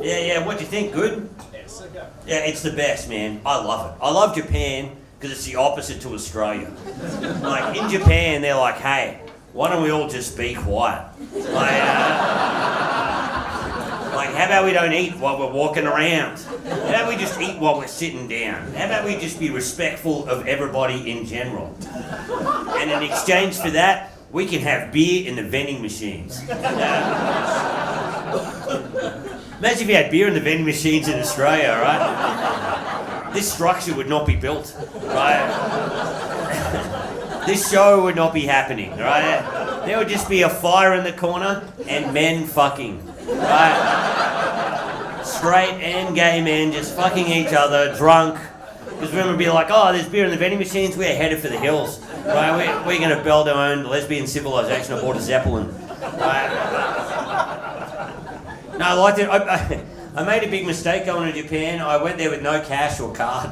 [SPEAKER 2] Yeah. What do you think? Good? Yeah, it's the best, man. I love it. I love Japan because it's the opposite to Australia. Like, in Japan, they're like, hey, why don't we all just be quiet? How about we don't eat while we're walking around? How about we just eat while we're sitting down? How about we just be respectful of everybody in general? And in exchange for that, we can have beer in the vending machines. Imagine if you had beer in the vending machines in Australia, right? This structure would not be built, right? This show would not be happening, right? There would just be a fire in the corner and men fucking, right? Straight and gay men just fucking each other, drunk. Because women would be like, oh, there's beer in the vending machines, we're headed for the hills, right? We're going to build our own lesbian civilization aboard a Zeppelin, right? No, I liked it. I made a big mistake going to Japan. I went there with no cash or card.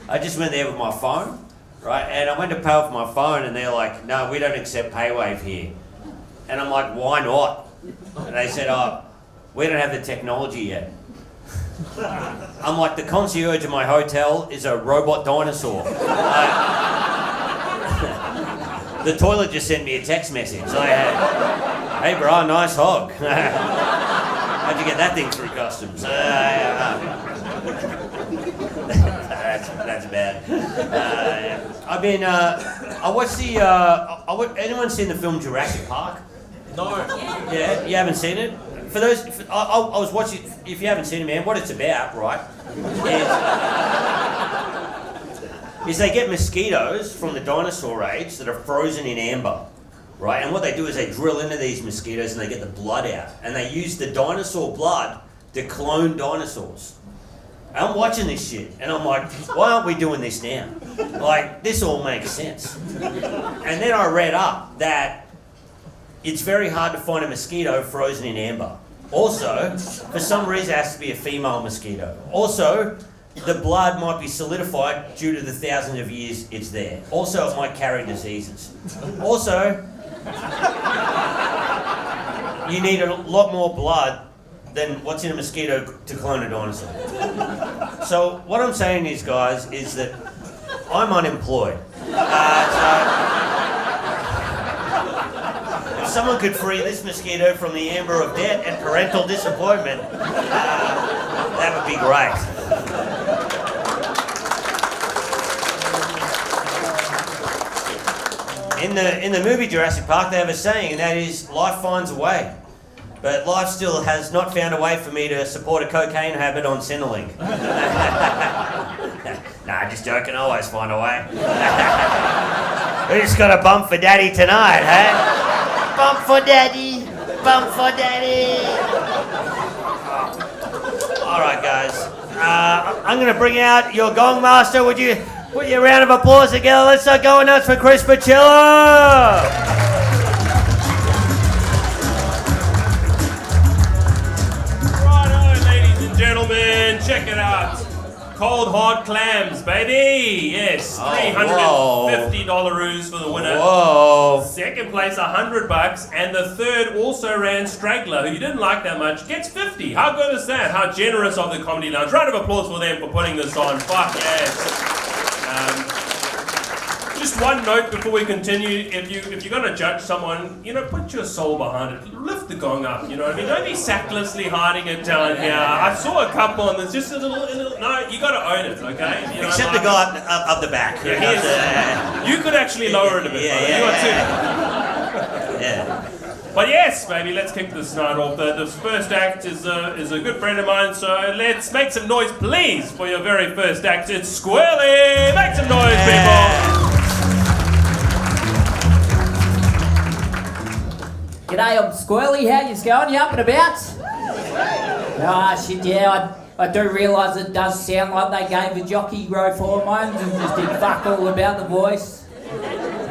[SPEAKER 2] I just went there with my phone, right? And I went to pay off my phone, and they're like, no, we don't accept PayWave here. And I'm like, why not? And they said, oh, we don't have the technology yet. I'm like, the concierge of my hotel is a robot dinosaur. The toilet just sent me a text message. Hey, bro, nice hog. How'd you get that thing through customs? That's bad. I've been. I watched the. Anyone seen the film Jurassic Park? No. Yeah, you haven't seen it. For those, I was watching. If you haven't seen it, man, what it's about, right? Is they get mosquitoes from the dinosaur age that are frozen in amber. Right, and what they do is they drill into these mosquitoes and they get the blood out. And they use the dinosaur blood to clone dinosaurs. And I'm watching this shit and I'm like, why aren't we doing this now? Like, this all makes sense. And then I read up that it's very hard to find a mosquito frozen in amber. Also, for some reason it has to be a female mosquito. Also, the blood might be solidified due to the thousands of years it's there. Also, it might carry diseases. Also, you need a lot more blood than what's in a mosquito to clone a dinosaur. So what I'm saying is, guys, is that I'm unemployed. someone could free this mosquito from the amber of debt and parental disappointment, that would be great. In the movie Jurassic Park, they have a saying, and that is, life finds a way. But life still has not found a way for me to support a cocaine habit on Centrelink. Nah, just joking, I always find a way. Who's got a bump for daddy tonight, huh? Bump for daddy, bump for daddy. All right, guys. I'm going to bring out your Gong Master. Would you put your round of applause together? Let's start going nuts for Chris PUCILLO.
[SPEAKER 4] Gentlemen, check it out. Cold hard clams, baby. Yes, $350 for the winner.
[SPEAKER 2] Whoa.
[SPEAKER 4] Second place, $100, and the third also ran Straggler, who you didn't like that much, gets $50. How good is that? How generous of the Comedy Lounge. Round of applause for them for putting this on. Fuck yes. Just one note before we continue. If you're gonna judge someone, put your soul behind it. Lift the gong up. You know what I mean? Don't be sacklessly hiding it down here. I saw a couple, and there's just a little. No, you gotta own it, okay?
[SPEAKER 2] Except the guy up the back.
[SPEAKER 4] Yeah, you could actually lower it a bit.
[SPEAKER 2] Yeah.
[SPEAKER 4] But yes, baby, let's kick this night off. The first act is a good friend of mine, so let's make some noise, please, for your very first act. It's Squirly. Make some noise, people.
[SPEAKER 16] G'day, I'm Squirly. How you going? You up and about? Ah, shit, yeah. I do realise it does sound like they gave a jockey growth hormones and just did fuck all about the voice.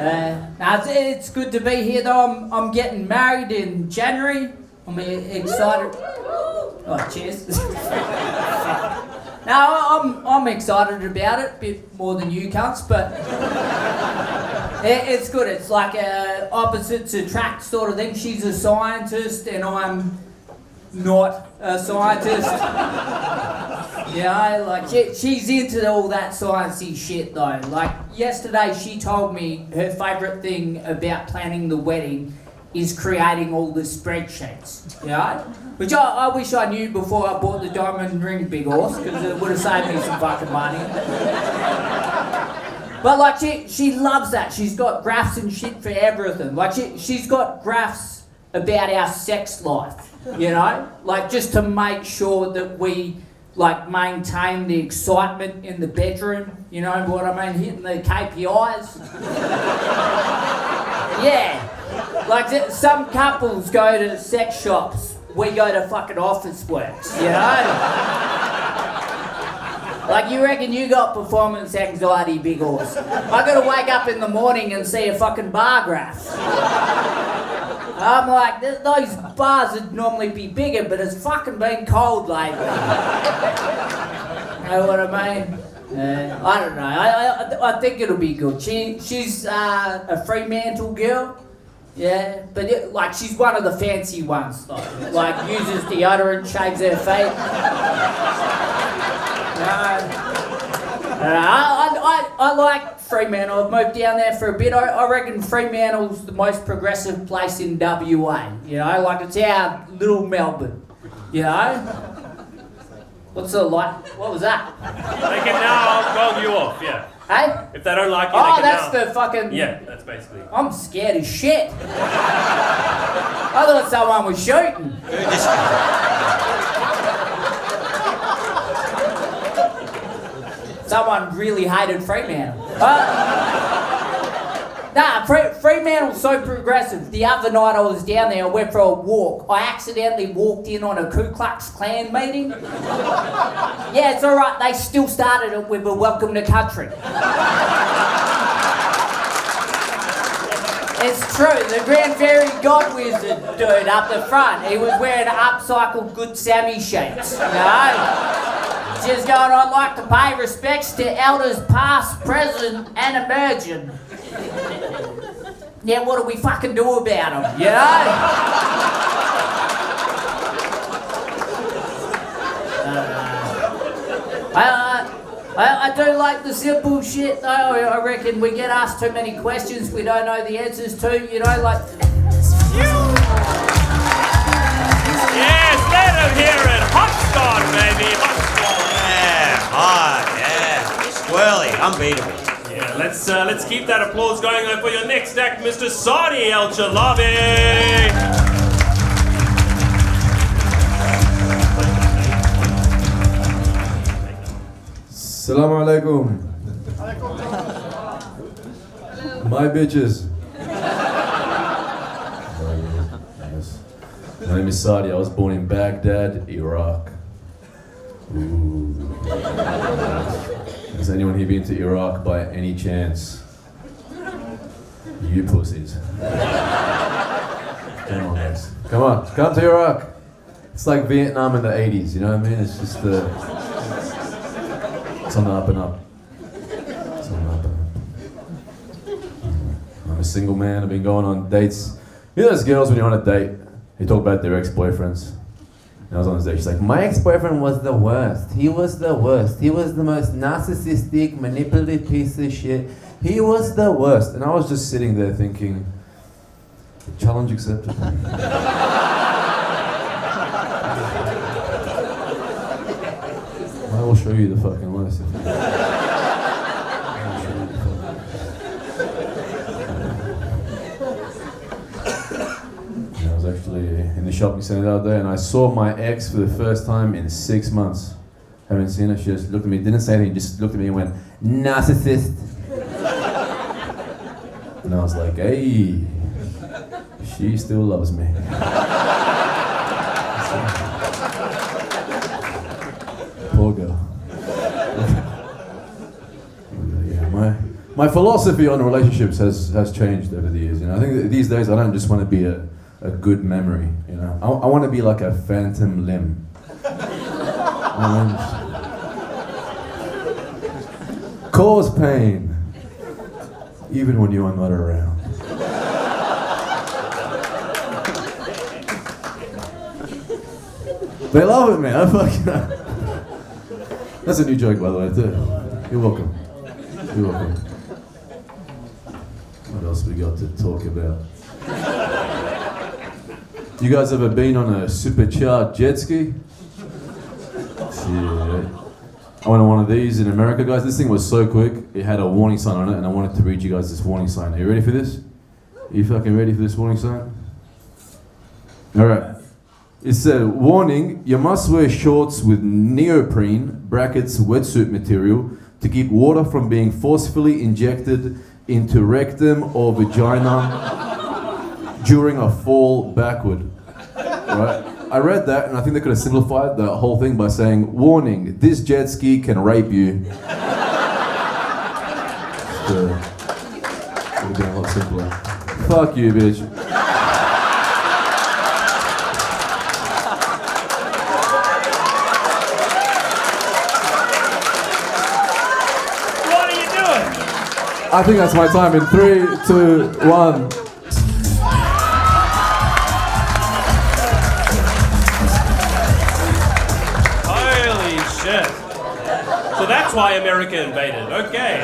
[SPEAKER 16] It's good to be here though. I'm getting married in January. I'm excited. Oh, cheers. No, I'm excited about it, a bit more than you cunts, but it's good. It's like opposites attract sort of thing. She's a scientist and I'm not a scientist. Yeah, like she's into all that sciencey shit though. Like yesterday she told me her favourite thing about planning the wedding is creating all the spreadsheets, you know? Which I wish I knew before I bought the diamond ring, big horse, because it would have saved me some fucking money. But like she loves that. She's got graphs and shit for everything. Like she's got graphs about our sex life, you know? Like just to make sure that we like maintain the excitement in the bedroom, you know what I mean? Hitting the KPIs. Yeah. Like some couples go to sex shops, we go to fucking office works, you know? Like you reckon you got performance anxiety, big horse. I gotta wake up in the morning and see a fucking bar graph. I'm like, those bars would normally be bigger, but it's fucking been cold lately. You know what I mean? I don't know. I think it'll be good. She's a Fremantle girl. Yeah, but like she's one of the fancy ones though. Like uses deodorant, shaves her feet. I like Fremantle. I've moved down there for a bit. I reckon Fremantle's the most progressive place in WA. You know, like it's our little Melbourne. You know? What's the like? What was that?
[SPEAKER 4] They can now gong you off, yeah.
[SPEAKER 16] Hey?
[SPEAKER 4] If they don't like you,
[SPEAKER 16] oh,
[SPEAKER 4] they can
[SPEAKER 16] that's
[SPEAKER 4] now.
[SPEAKER 16] the fucking...
[SPEAKER 4] Yeah, that's basically...
[SPEAKER 16] I'm scared as shit. I thought someone was shooting. Someone really hated Fremantle. Fremantle's so progressive. The other night I was down there, I went for a walk. I accidentally walked in on a Ku Klux Klan meeting. Yeah, it's alright, they still started it with a welcome to country. It's true, the Grand Fairy God Wizard dude up the front, he was wearing upcycled Good Sammy sheets, you know? Just going, I'd like to pay respects to elders past, present and emerging. Yeah, what do we fucking do about them, you know? I do like the simple shit though. I reckon we get asked too many questions we don't know the answers to, you know, like...
[SPEAKER 4] them here at Hotspot, baby. Hotspot.
[SPEAKER 2] Yeah, Squirly, unbeatable.
[SPEAKER 4] Yeah, let's keep that applause going for your next act, Mr. Saudi El Chalabi.
[SPEAKER 17] Assalamu alaikum. My bitches. Yes. My name is Saudi. I was born in Baghdad, Iraq. Ooh. Has anyone here been to Iraq by any chance? You pussies. Come on, guys. Come on, come to Iraq. It's like Vietnam in the 80s, you know what I mean? It's just it's on the up and up. It's on the up and up. I'm a single man. I've been going on dates. You know those girls when you're on a date, they talk about their ex-boyfriends. And I was on this date, she's like, my ex-boyfriend was the worst. He was the worst. He was the most narcissistic, manipulative piece of shit. He was the worst. And I was just sitting there thinking, challenge accepted. I will show you the fucking worst. I was actually in the shopping centre the other day and I saw my ex for the first time in 6 months. Haven't seen her, she just looked at me, didn't say anything, just looked at me and went, narcissist. And I was like, hey, she still loves me. Poor girl. Yeah, my philosophy on relationships has changed over the years. You know, I think that these days I don't just want to be a good memory. You know, I want to be like a phantom limb. Cause pain, even when you are not around. They love it, man. I fucking. That's a new joke, by the way, too. You're welcome. You're welcome. What else we got to talk about? You guys ever been on a supercharged jet ski? Yeah. I went on one of these in America, guys. This thing was so quick, it had a warning sign on it, and I wanted to read you guys this warning sign. Are you ready for this? Are you fucking ready for this warning sign? Alright. It said, warning, you must wear shorts with neoprene, brackets, wetsuit material, to keep water from being forcefully injected into rectum or vagina during a fall backward. Right? I read that and I think they could have simplified the whole thing by saying, warning, this jet ski can rape you. It would have been a lot simpler. Fuck you, bitch.
[SPEAKER 4] What are you doing?
[SPEAKER 17] I think that's my time in 3, 2, 1.
[SPEAKER 4] So that's why America invaded. Okay.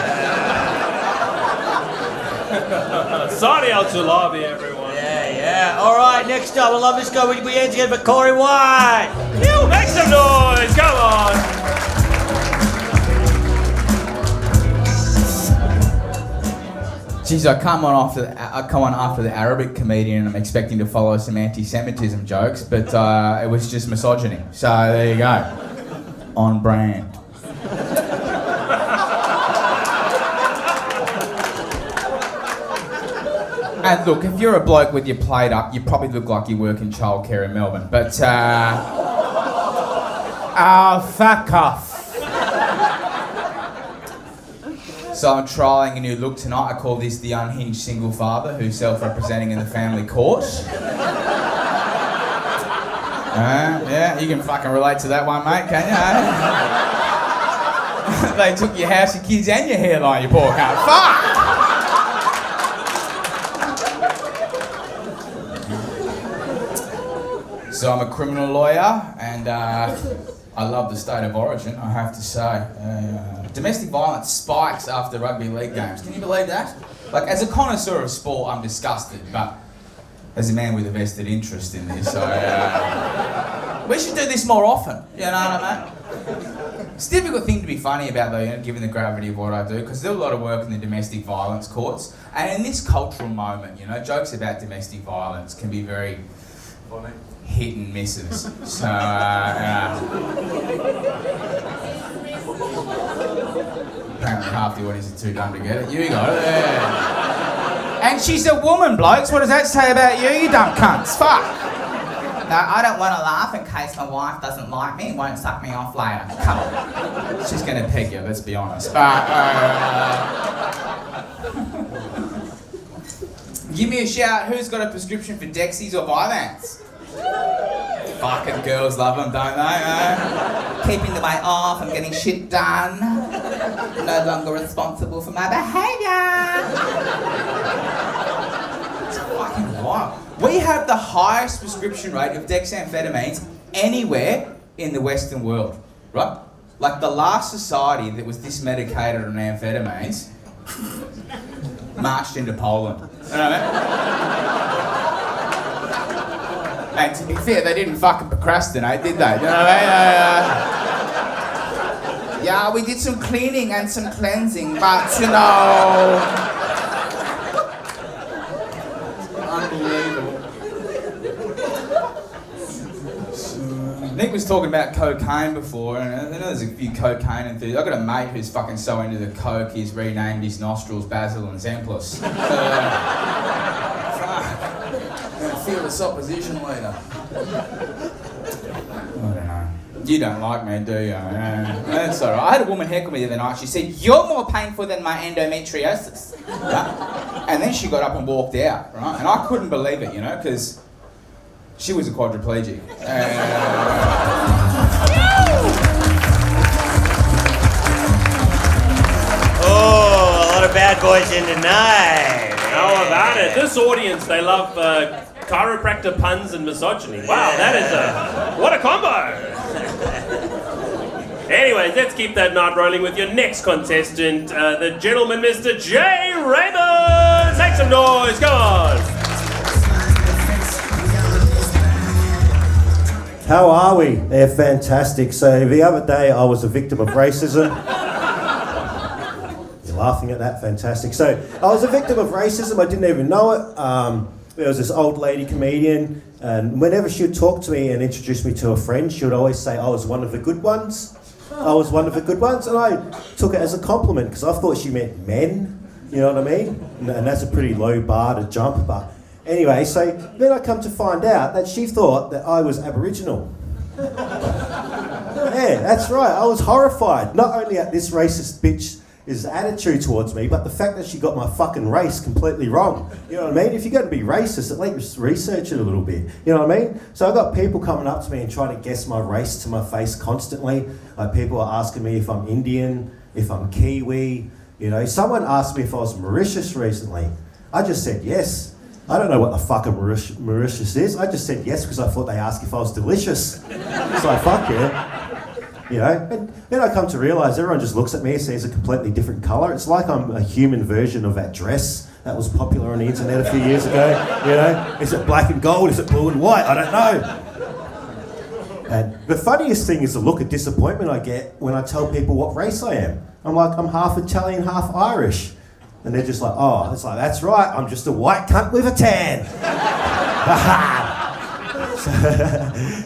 [SPEAKER 4] Saudi Al Chalabi, everyone.
[SPEAKER 2] Yeah. All right, next up, I love this guy. We hands together for Cory White.
[SPEAKER 4] You make some noise. Come on.
[SPEAKER 18] Geez, I come on after the Arabic comedian and I'm expecting to follow some anti-Semitism jokes, but it was just misogyny. So there you go. On brand. And look, if you're a bloke with your plate up, you probably look like you work in childcare in Melbourne. But, fuck off. So I'm trialling a new look tonight. I call this the unhinged single father who's self-representing in the family court. Yeah, you can fucking relate to that one, mate, can you? They took your house, your kids, and your hairline, you poor cunt. Fuck! So I'm a criminal lawyer, and I love the state of origin, I have to say. Domestic violence spikes after rugby league games. Can you believe that? Like, as a connoisseur of sport, I'm disgusted, but as a man with a vested interest in this, We should do this more often. You know what I mean? It's a difficult thing to be funny about though, you know, given the gravity of what I do, because I do a lot of work in the domestic violence courts, and in this cultural moment, you know, jokes about domestic violence can be very hit and misses. So, apparently half the audience are too dumb to get it. You got it. Yeah. And she's a woman, blokes. What does that say about you, you dumb cunts? Fuck. No, I don't want to laugh in case my wife doesn't like me and won't suck me off later. Come on. She's going to peg you, let's be honest. But, give me a shout. Who's got a prescription for Dexies or Vyvanse? Fucking girls love them, don't they? Keeping the weight off, I'm getting shit done. No longer responsible for my behaviour. It's fucking wild. We have the highest prescription rate of dexamphetamines anywhere in the Western world, right? Like the last society that was this medicated on amphetamines marched into Poland. You know what I mean? And to be fair, they didn't fucking procrastinate, did they? You know what I mean? Yeah, we did some cleaning and some cleansing, but you know... Unbelievable. Nick was talking about cocaine before, and I know there's a few cocaine enthusiasts. I've got a mate who's fucking so into the coke, he's renamed his nostrils Basil and Zemplis. Feel the supposition later. I don't know. You don't like me, do you? That's alright. I had a woman heckle me the other night. She said, "You're more painful than my endometriosis." Right? And then she got up and walked out, right? And I couldn't believe it, you know, because she was a quadriplegic.
[SPEAKER 2] Oh, a lot of bad boys in tonight.
[SPEAKER 4] How about it? This audience, they love chiropractor puns and misogyny. Wow, that is what a combo! Anyways, let's keep that night rolling with your next contestant, the gentleman, Mr. J. Raymond! Make some noise, come on!
[SPEAKER 19] How are we? They're fantastic. So the other day I was a victim of racism. You're laughing at that, fantastic. So I was a victim of racism, I didn't even know it. There was this old lady comedian, and whenever she would talk to me and introduce me to a friend, she would always say, "I was one of the good ones." I was one of the good ones, and I took it as a compliment because I thought she meant men, you know what I mean? And that's a pretty low bar to jump, but anyway, so then I come to find out that she thought that I was Aboriginal. Yeah, that's right, I was horrified, not only at this racist bitch's attitude towards me, but the fact that she got my fucking race completely wrong. You know what I mean? If you're going to be racist, at least research it a little bit. You know what I mean? So I've got people coming up to me and trying to guess my race to my face constantly. Like people are asking me if I'm Indian, if I'm Kiwi. You know, someone asked me if I was Mauritius recently. I just said yes. I don't know what the fuck a Mauritius is. I just said yes because I thought they asked if I was delicious. So fuck yeah. You know, and then I come to realise everyone just looks at me and sees a completely different colour. It's like I'm a human version of that dress that was popular on the internet a few years ago. You know, is it black and gold? Is it blue and white? I don't know. And the funniest thing is the look of disappointment I get when I tell people what race I am. I'm like, I'm half Italian, half Irish. And they're just like, oh, it's like, that's right, I'm just a white cunt with a tan.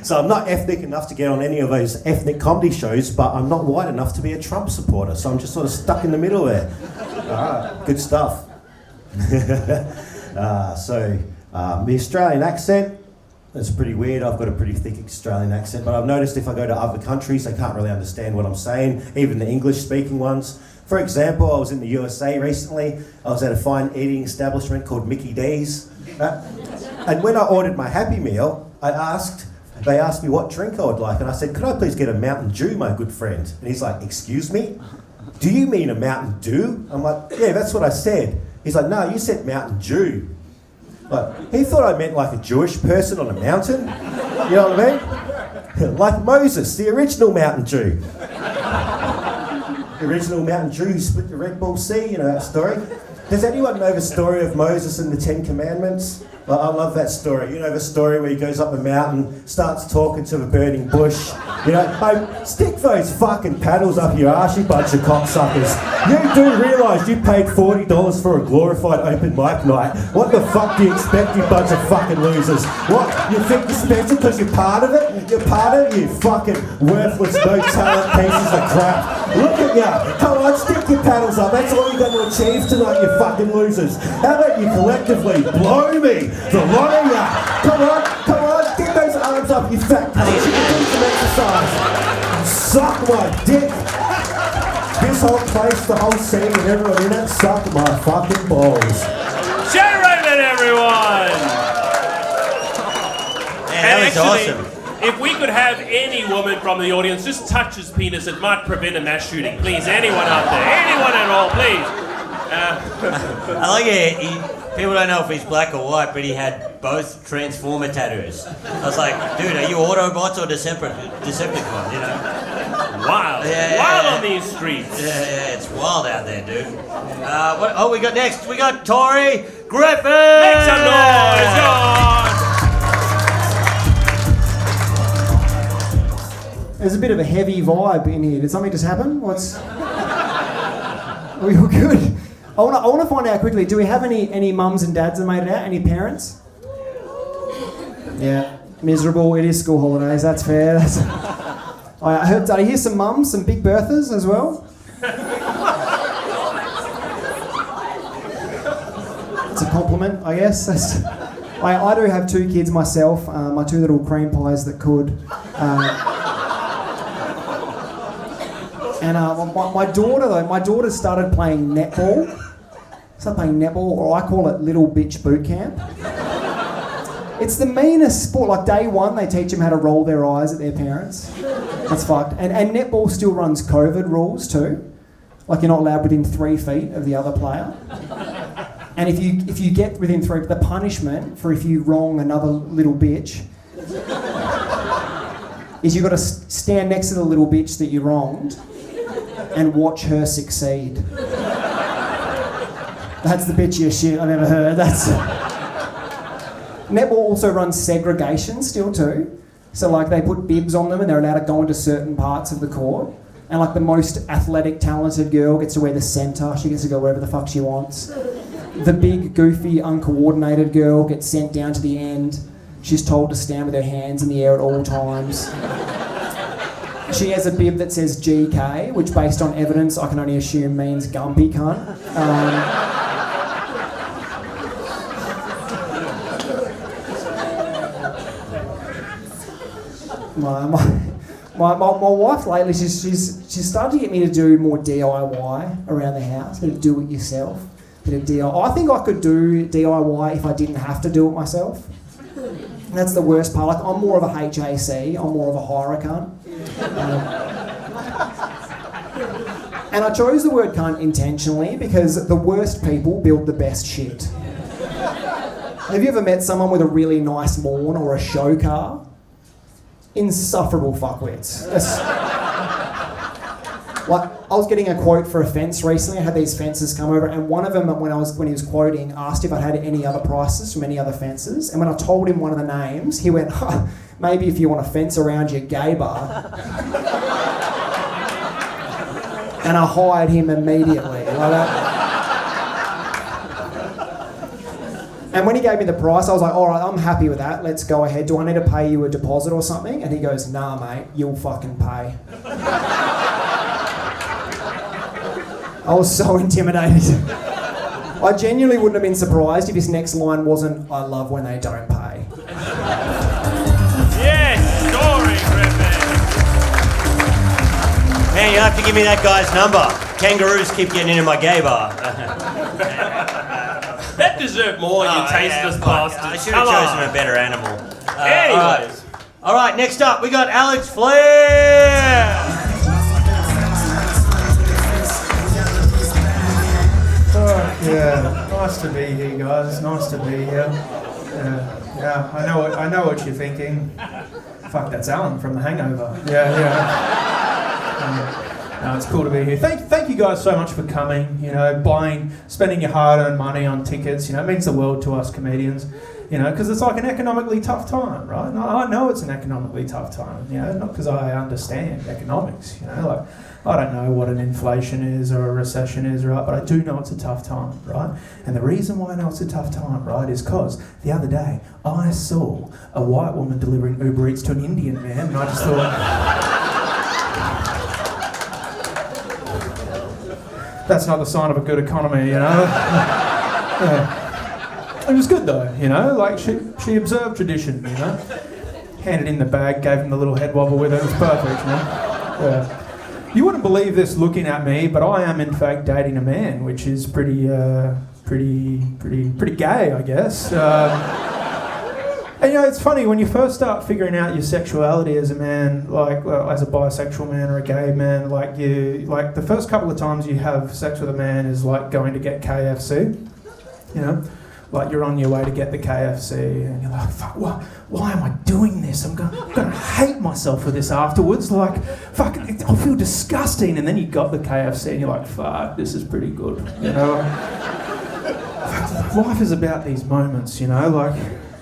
[SPEAKER 19] So I'm not ethnic enough to get on any of those ethnic comedy shows, but I'm not white enough to be a Trump supporter, so I'm just sort of stuck in the middle there. Good stuff. The Australian accent, it's pretty weird. I've got a pretty thick Australian accent, but I've noticed if I go to other countries, they can't really understand what I'm saying, even the English-speaking ones. For example, I was in the USA recently. I was at a fine eating establishment called Mickey D's. And when I ordered my Happy Meal, they asked me what drink I would like, and I said, "Could I please get a Mountain Dew, my good friend?" And he's like, "Excuse me? Do you mean a Mountain Dew?" I'm like, "Yeah, that's what I said." He's like, "No, you said Mountain Dew." Like, he thought I meant like a Jewish person on a mountain. You know what I mean? Like Moses, the original Mountain Dew. The original Mountain Dew who split the Red Bull Sea, you know that story? Does anyone know the story of Moses and the Ten Commandments? Like, I love that story. You know the story where he goes up a mountain, starts talking to the burning bush. You know, hey, stick those fucking paddles up your arse, you bunch of cocksuckers. You do realise you paid $40 for a glorified open mic night. What the fuck do you expect, you bunch of fucking losers? What, you think you're special because you're part of it? You're part of it, you fucking worthless, no talent pieces of crap. Look at ya. Come on, stick your paddles up. That's all you're going to achieve tonight, you fucking losers. How about you collectively blow me? The lot of ya. Come on, get those arms up, you fat cunt. You can do some exercise. Suck my dick. This whole place, the whole scene and everyone in it, suck my fucking balls.
[SPEAKER 4] Generate it, everyone!
[SPEAKER 2] that was awesome.
[SPEAKER 4] If we could have any woman from the audience just touch his penis, it might prevent a mass shooting. Please, anyone out there, anyone at all, please.
[SPEAKER 2] I like it. People don't know if he's black or white, but he had both Transformer tattoos. I was like, dude, are you Autobots or Decepticons, you know?
[SPEAKER 4] Wild. Wild on these streets.
[SPEAKER 2] Yeah, it's wild out there, dude. We got next. We got Tory Griffith!
[SPEAKER 4] Make some noise, go on!
[SPEAKER 20] There's a bit of a heavy vibe in here. Did something just happen? Are we all good? I want to find out quickly, do we have any mums and dads that made it out? Any parents? Yeah, miserable. It is school holidays, that's fair. I heard, did I hear some mums, some big birthers as well? It's a compliment, I guess. I do have 2 kids myself, my 2 little cream pies that could. And my daughter started playing netball. Or I call it little bitch boot camp. It's the meanest sport. Like day 1, they teach them how to roll their eyes at their parents. That's fucked. And netball still runs COVID rules too. Like you're not allowed within 3 feet of the other player. And if you get within 3, the punishment for if you wrong another little bitch is you've got to stand next to the little bitch that you wronged and watch her succeed. That's the bitchiest shit I've ever heard. Netball also runs segregation still too. So like they put bibs on them and they're allowed to go into certain parts of the court. And like the most athletic, talented girl gets to wear the centre. She gets to go wherever the fuck she wants. The big, goofy, uncoordinated girl gets sent down to the end. She's told to stand with her hands in the air at all times. She has a bib that says GK, which based on evidence I can only assume means Gumpy cunt. My wife lately, she's started to get me to do more DIY around the house, bit of do it yourself, bit of DIY. I think I could do DIY if I didn't have to do it myself. That's the worst part. Like, I'm more of a HAC, I'm more of a horror cunt. And I chose the word cunt intentionally because the worst people build the best shit. Have you ever met someone with a really nice lawn or a show car? Insufferable fuckwits. Like, I was getting a quote for a fence recently. I had these fences come over, and one of them, when he was quoting, asked if I'd had any other prices from any other fences. And when I told him one of the names, he went, maybe if you want a fence around your gay bar. And I hired him immediately. Like that. And when he gave me the price, I was like, all right, I'm happy with that. Let's go ahead. Do I need to pay you a deposit or something? And he goes, nah, mate, you'll fucking pay. I was so intimidated. I genuinely wouldn't have been surprised if his next line wasn't, I love when they don't pay.
[SPEAKER 4] Yes, Tory Griffith.
[SPEAKER 2] Man, you have to give me that guy's number. Kangaroos keep getting into my gay bar.
[SPEAKER 4] That deserved more, you tasteless bastard.
[SPEAKER 2] I should have chosen a better animal.
[SPEAKER 4] Anyways.
[SPEAKER 2] All right, next up, we got Alex Flyn.
[SPEAKER 21] Yeah, nice to be here, guys. It's nice to be here. Yeah, I know what you're thinking. Fuck, that's Alan from The Hangover. Yeah. No, it's cool to be here. Thank you guys so much for coming. You know, spending your hard-earned money on tickets. You know, it means the world to us comedians. You know, because it's like an economically tough time, right? And I know it's an economically tough time. You know, not because I understand economics. You know, like I don't know what an inflation is or a recession is, right? But I do know it's a tough time, right? And the reason why I know it's a tough time, right, is because the other day I saw a white woman delivering Uber Eats to an Indian man, and I just thought, that's not the sign of a good economy, you know. Yeah. It was good though, you know, like she observed tradition, you know. Handed in the bag, gave him the little head wobble with it, it was perfect, you know. Yeah. You wouldn't believe this looking at me, but I am in fact dating a man, which is pretty gay, I guess. And you know, it's funny, when you first start figuring out your sexuality as a man, like as a bisexual man or a gay man, like the first couple of times you have sex with a man is like going to get KFC, you know? Like you're on your way to get the KFC and you're like, fuck, why am I doing this? I'm gonna hate myself for this afterwards. Like, fuck, I feel disgusting. And then you got the KFC and you're like, fuck, this is pretty good. You know? Life is about these moments, you know? Like,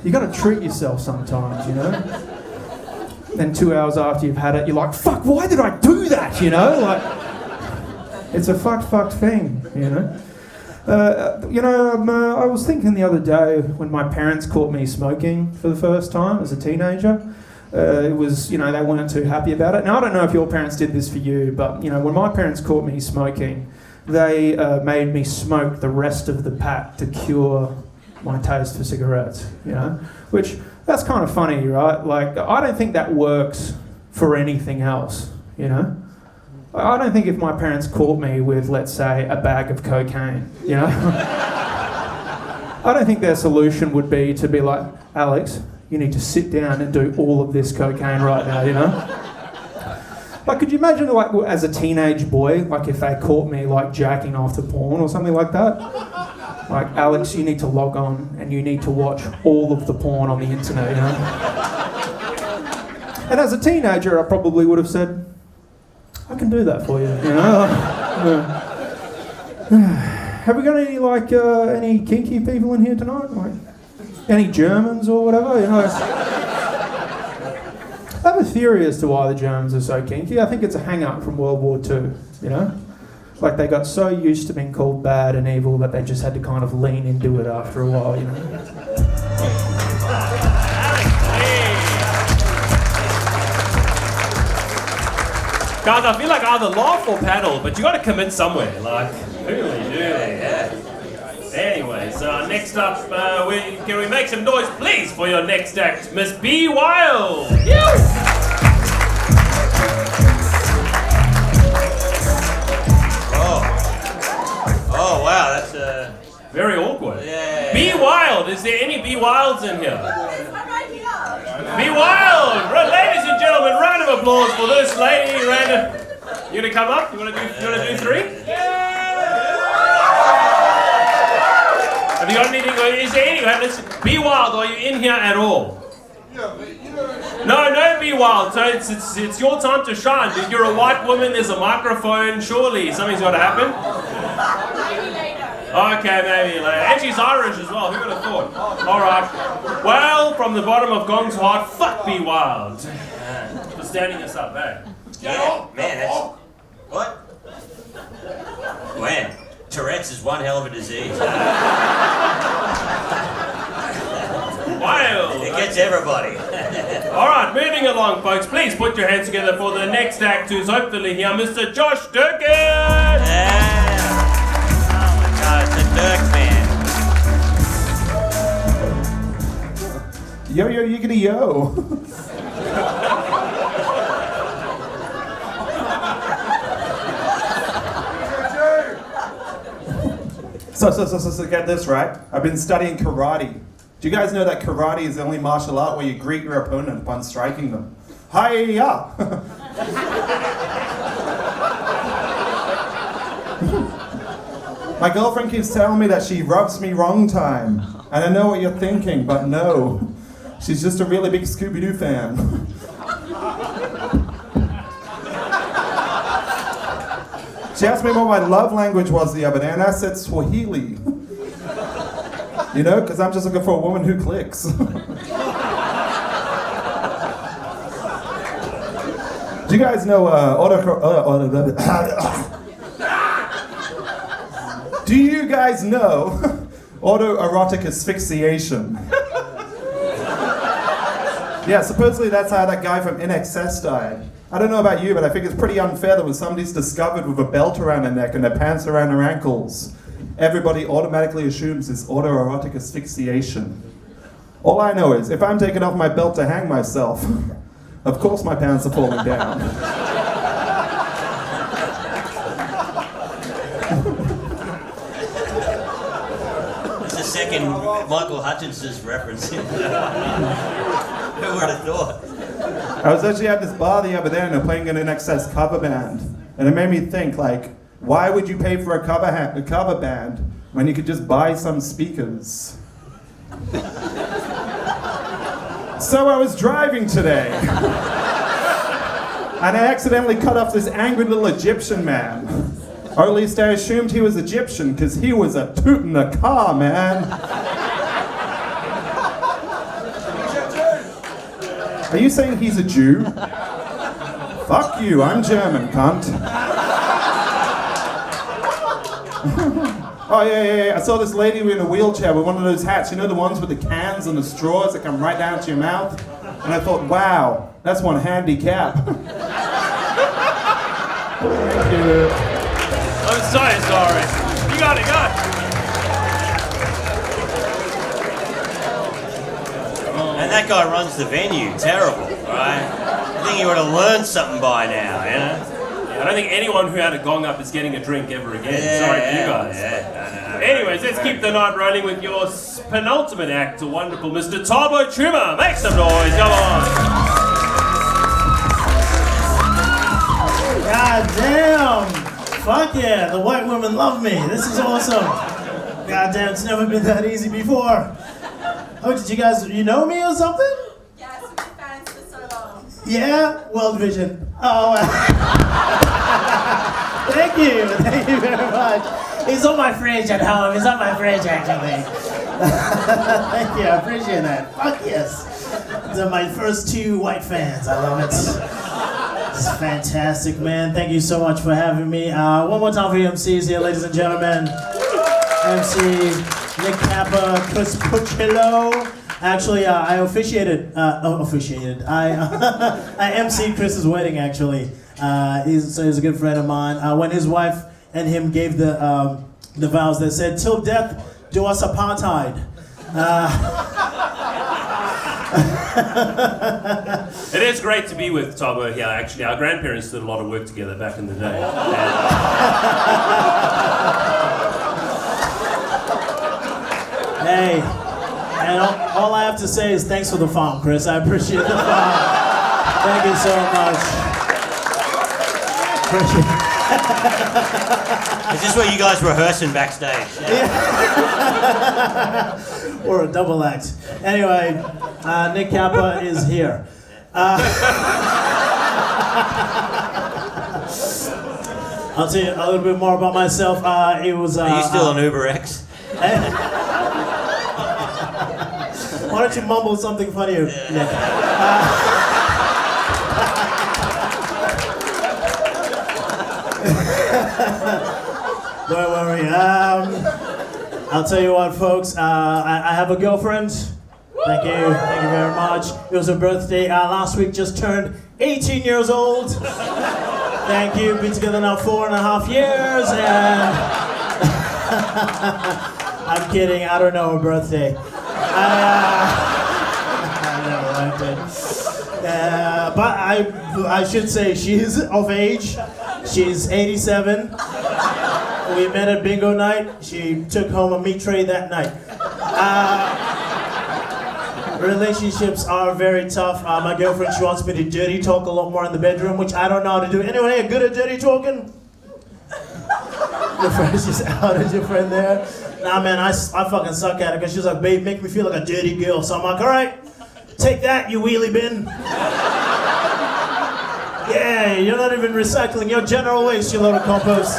[SPEAKER 21] you gotta treat yourself sometimes, you know? Then 2 hours after you've had it, you're like, fuck, why did I do that? You know? Like, it's a fucked thing, you know? I was thinking the other day when my parents caught me smoking for the first time as a teenager. It was, you know, they weren't too happy about it. Now, I don't know if your parents did this for you, but, you know, when my parents caught me smoking, they made me smoke the rest of the pack to cure my taste for cigarettes, you know? Which, that's kind of funny, right? Like, I don't think that works for anything else, you know? I don't think if my parents caught me with, let's say, a bag of cocaine, you know? I don't think their solution would be to be like, Alex, you need to sit down and do all of this cocaine right now, you know? Like, could you imagine, like, as a teenage boy, like, if they caught me, like, jacking off to porn or something like that? Like, Alex, you need to log on and you need to watch all of the porn on the internet, you know? And as a teenager, I probably would have said, I can do that for you, you know? Have we got any, like, any kinky people in here tonight? Like, any Germans or whatever, you know? I have a theory as to why the Germans are so kinky. I think it's a hang-up from World War II, you know? Like, they got so used to being called bad and evil that they just had to kind of lean into it after a while, you know?
[SPEAKER 4] Guys, I feel like either laugh or paddle, but you got to commit somewhere. Like, really, yeah. Anyways, next up, can we make some noise, please, for your next act, Miss B. Wild?
[SPEAKER 2] Oh, wow, that's
[SPEAKER 4] very awkward.
[SPEAKER 2] Yeah.
[SPEAKER 4] B. Wild, is there any B. Wilds in here? B. Wild! Ladies and gentlemen, round of applause for this lady. You gonna come up? You wanna do three? Have you got anything? Is there any? Listen, B. Wild, are you in here at all? No, Be Wild. So it's your time to shine. If you're a white woman, there's a microphone. Surely something's got to happen. Maybe later. Okay, maybe later. And she's Irish as well. Who would have thought? All right. Well, from the bottom of Gong's heart, fuck Be Wild for standing us up, eh?
[SPEAKER 2] Yeah, man, that's... What? Man, Tourette's is one hell of a disease.
[SPEAKER 4] Wild!
[SPEAKER 2] It gets everybody.
[SPEAKER 4] Alright, moving along, folks. Please put your hands together for the next act, who's hopefully here, Mr. Josh Durkin!
[SPEAKER 2] Yeah! Oh my god, it's the Dirk Man.
[SPEAKER 12] Yo, yiggity yo. So get this right. I've been studying karate. Do you guys know that karate is the only martial art where you greet your opponent upon striking them? Hi-ya! My girlfriend keeps telling me that she rubs me wrong time. And I know what you're thinking, but no. She's just a really big Scooby-Doo fan. She asked me what my love language was the other day, and I said Swahili. You know, because I'm just looking for a woman who clicks. Do you guys know do you guys know autoerotic asphyxiation? Yeah, supposedly that's how that guy from InXS died. I don't know about you, but I think it's pretty unfair that when somebody's discovered with a belt around their neck and their pants around their ankles, everybody automatically assumes it's autoerotic asphyxiation. All I know is, if I'm taking off my belt to hang myself, of course my pants are falling down.
[SPEAKER 2] That's the second Michael Hutchinson's reference. Who would have thought?
[SPEAKER 12] I was actually at this bar the other day and they're playing an InXS cover band. And it made me think, like, why would you pay for a cover band when you could just buy some speakers? So I was driving today. And I accidentally cut off this angry little Egyptian man. Or at least I assumed he was Egyptian, because he was a tootin' the car, man. Are you saying he's a Jew? Fuck you, I'm German, cunt. Oh yeah, I saw this lady in a wheelchair with one of those hats, you know the ones with the cans and the straws that come right down to your mouth? And I thought, wow, that's one handicap. Thank you.
[SPEAKER 4] I'm so sorry. You got it, go.
[SPEAKER 2] And that guy runs the venue. Terrible, right? I think you would have learned something by now, you know?
[SPEAKER 4] I don't think anyone who had a gong up is getting a drink ever again. Sorry for you guys.
[SPEAKER 2] No.
[SPEAKER 4] Anyways, let's keep the night rolling with your penultimate act, the wonderful Mr. Tobo Trimmer. Make some noise, come on.
[SPEAKER 5] God damn! Fuck yeah, the white women love me. This is awesome. God damn, it's never been that easy before. Oh, did you guys, you know me or something?
[SPEAKER 22] Yes, we've been fans for so long.
[SPEAKER 5] Yeah? World Vision. Oh, thank you very much. It's on my fridge at home. It's on my fridge, actually. Thank you, I appreciate that. Fuck yes. They're my first 2 white fans. I love it. It's fantastic, man. Thank you so much for having me. One more time for your MCs here, ladies and gentlemen. MC Nick Kappa, Chris PUCILLO. Actually, I officiated. I emceed Chris's wedding. Actually, he's a good friend of mine. When his wife and him gave the vows that said, "Till death do us apartheid."
[SPEAKER 4] It is great to be with Tobo here, actually. Our grandparents did a lot of work together back in the day.
[SPEAKER 5] Hey, and all I have to say is thanks for the farm, Chris. I appreciate the farm. Thank you so much.
[SPEAKER 2] Is this where you guys rehearsing backstage?
[SPEAKER 5] Yeah. Or a double act. Anyway, Nick Kappa is here. I'll tell you a little bit more about myself. It was.
[SPEAKER 2] Are you still on Uber X?
[SPEAKER 5] Why don't you mumble something funnier, Nick? Don't worry. I'll tell you what, folks. I have a girlfriend. Thank you very much. It was her birthday last week. Just turned 18 years old. Thank you. Been together now 4.5 years, and I'm kidding. I don't know her birthday. But I should say she's of age. She's 87. We met at bingo night. She took home a meat tray that night. Relationships are very tough. My girlfriend, she wants me to dirty talk a lot more in the bedroom, which I don't know how to do. Anyone here good at dirty talking? Your friend's just out as your friend there. Nah, man, I fucking suck at it because she's like, babe, make me feel like a dirty girl. So I'm like, all right, take that, you wheelie bin. Yeah, Hey, you're not even recycling. You're general waste, you little compost.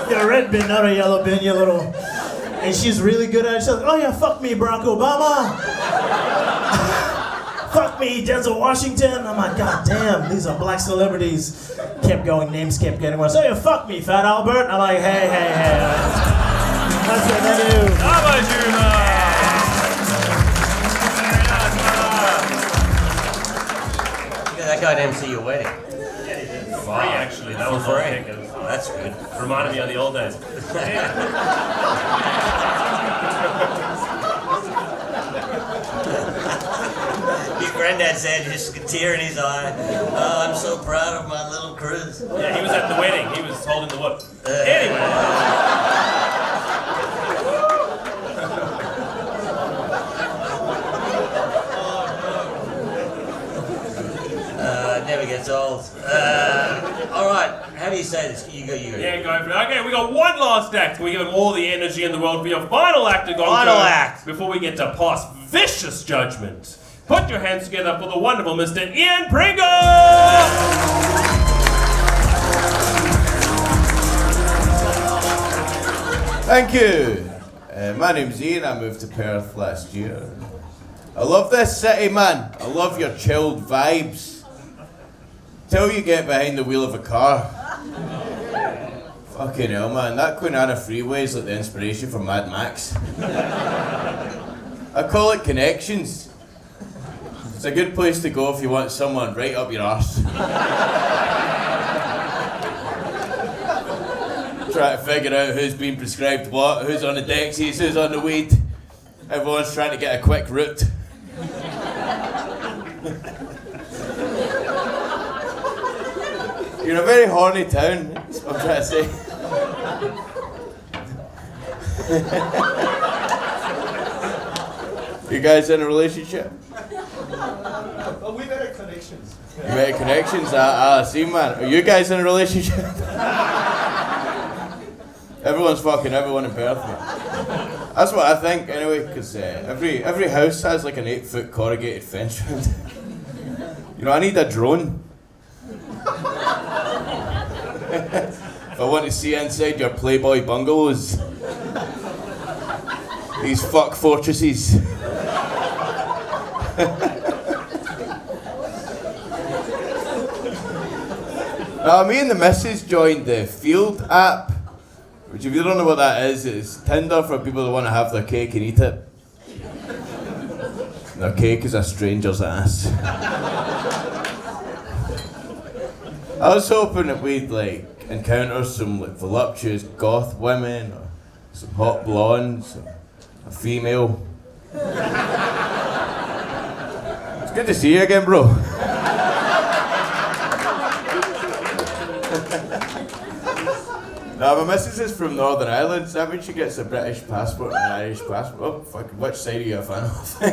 [SPEAKER 5] You're a red bin, not a yellow bin, you little... And she's really good at it. She's like, oh yeah, fuck me, Barack Obama. Fuck me, Denzel Washington. I'm like, god damn, these are black celebrities. Kept going, names kept getting worse. Oh yeah, fuck me, Fat Albert. I'm like, hey. That's what I do.
[SPEAKER 4] How about you,
[SPEAKER 2] That guy didn't see your wedding.
[SPEAKER 4] Free, actually. That was
[SPEAKER 2] free. That's good.
[SPEAKER 4] Reminded me of the old days.
[SPEAKER 2] Your granddad said, just a tear in his eye. Oh, I'm so proud of my little Cruz.
[SPEAKER 4] Yeah, he was at the wedding. He was holding the whip. Anyway.
[SPEAKER 2] Never gets old. All right, how do you say this? You go.
[SPEAKER 4] Yeah, go for it. Okay, we got one last act. We give him all the energy in the world for your final act of Gong Show.
[SPEAKER 2] Final act.
[SPEAKER 4] Before we get to pass vicious judgment. Put your hands together for the wonderful Mr. Ian Pringle!
[SPEAKER 6] Thank you. My name's Ian. I moved to Perth last year. I love this city, man. I love your chilled vibes. Till you get behind the wheel of a car. Fucking hell, man. That Queen Anne freeway is like the inspiration for Mad Max. I call it connections. It's a good place to go if you want someone right up your arse. Try to figure out who's been prescribed what, who's on the Dexies, who's on the weed. Everyone's trying to get a quick route. You're a very horny town, that's what I'm trying to say. You guys in a relationship?
[SPEAKER 7] Oh, we better connections.
[SPEAKER 6] You made connections? See, man. Are you guys in a relationship? Everyone's fucking everyone in Perth, man. That's what I think, anyway, because every house has like an 8-foot corrugated fence round. You know, I need a drone. If I want to see inside your Playboy bungalows. These fuck fortresses. Me and the missus joined the Field app, which if you don't know what that is, it's Tinder for people that want to have their cake and eat it. Their cake is a stranger's ass. I was hoping that we'd like encounter some like voluptuous goth women, or some hot blondes, or a female. It's good to see you again, bro. No, my missus is from Northern Ireland, so that means she gets a British passport and an Irish passport. Oh, fucking, which side are you a fan of?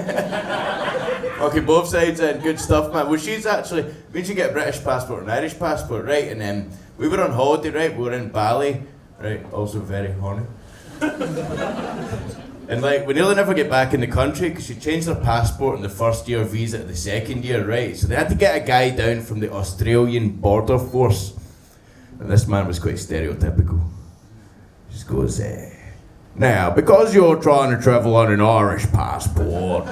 [SPEAKER 6] Okay, both sides and good stuff, man. Well, she's actually, means you get a British passport and an Irish passport, right? And then we were on holiday, right? We were in Bali, right? Also very horny. And like, we nearly never get back in the country because she changed her passport in the first year, visa to the second year, right? So they had to get a guy down from the Australian border force. And this man was quite stereotypical. He just goes, now, because you're trying to travel on an Irish passport,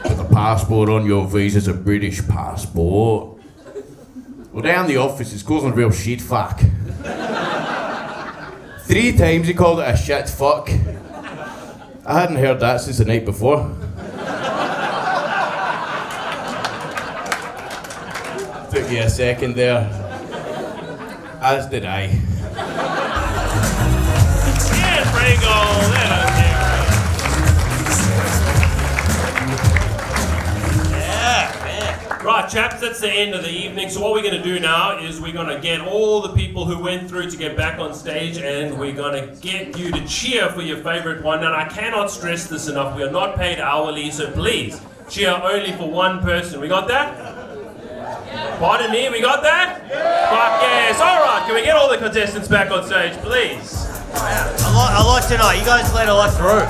[SPEAKER 6] the passport on your visa is a British passport. Well, down the office, it's causing real shit fuck. 3 times he called it a shit fuck. I hadn't heard that since the night before. Took you a second there. As did I.
[SPEAKER 4] Yes, Pringle! Right, chaps, that's the end of the evening. So what we're going to do now is we're going to get all the people who went through to get back on stage, and we're going to get you to cheer for your favourite one. And I cannot stress this enough. We are not paid hourly, so please cheer only for one person. We got that? Pardon me, we got that? Fuck yes. Alright, can we get all the contestants back on stage, please?
[SPEAKER 2] A lot tonight. You guys let a lot through.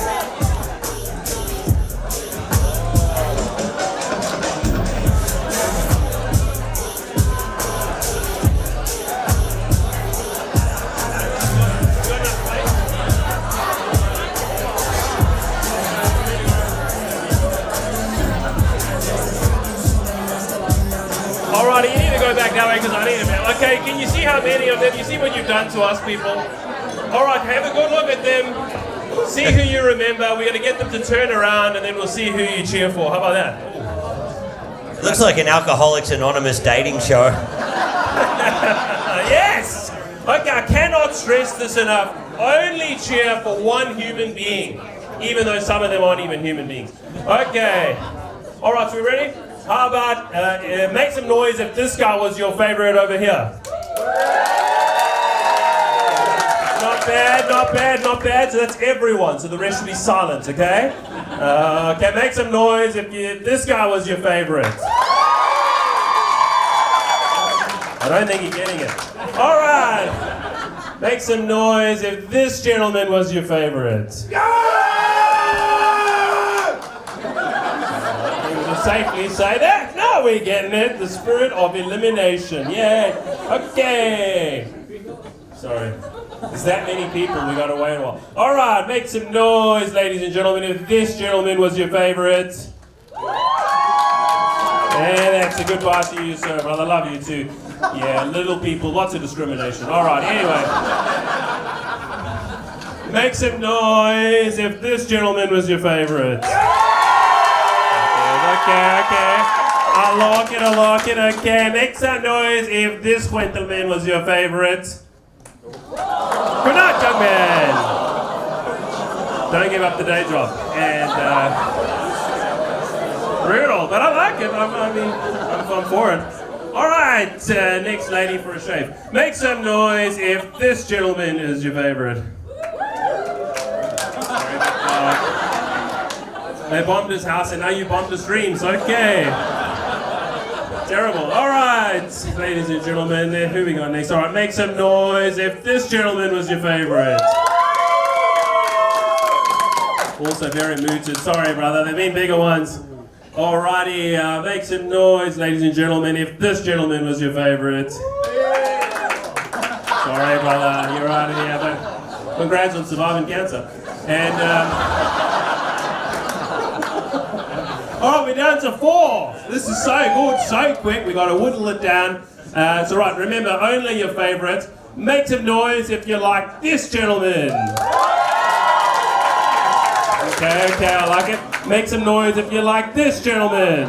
[SPEAKER 4] back that way because I need a bit. Okay, can you see how many of them? You see what you've done to us, people? All right, have a good look at them. See who you remember. We're going to get them to turn around and then we'll see who you cheer for. How about that?
[SPEAKER 2] Looks like an Alcoholics Anonymous dating show.
[SPEAKER 4] Yes! Okay, I cannot stress this enough. Only cheer for one human being, even though some of them aren't even human beings. Okay. All right, so we ready? How about make some noise if this guy was your favorite over here? Not bad, not bad, not bad. So that's everyone. So the rest should be silent, okay? Okay, make some noise if this guy was your favorite. I don't think you're getting it. All right. Make some noise if this gentleman was your favorite. You can safely say that. No, we're getting it. The spirit of elimination. Yeah. Okay. Sorry. There's that many people, we gotta wait a while. All right, make some noise, ladies and gentlemen, if this gentleman was your favorite. And that's a goodbye to you, sir, brother. I love you too. Yeah, little people, lots of discrimination. All right, anyway. Make some noise if this gentleman was your favorite. Okay. I like it, okay. Make some noise if this gentleman was your favorite. Good night, young man. Don't give up the day job. And brutal, but I like it. I'm for it. All right, next lady for a shave. Make some noise if this gentleman is your favorite. They bombed his house and now you bombed his dreams. Okay. Terrible. All right, ladies and gentlemen, who we got next? All right, make some noise if this gentleman was your favorite. Also very mooted. Sorry, brother. There've been bigger ones. Alrighty, make some noise, ladies and gentlemen, if this gentleman was your favorite. Sorry, brother. You're out of here. But congrats on surviving cancer. And oh, we're down to 4. This is so good, so quick. We got to whittle it down. So right, remember, only your favourite. Make some noise if you like this gentleman. Okay, I like it. Make some noise if you like this gentleman.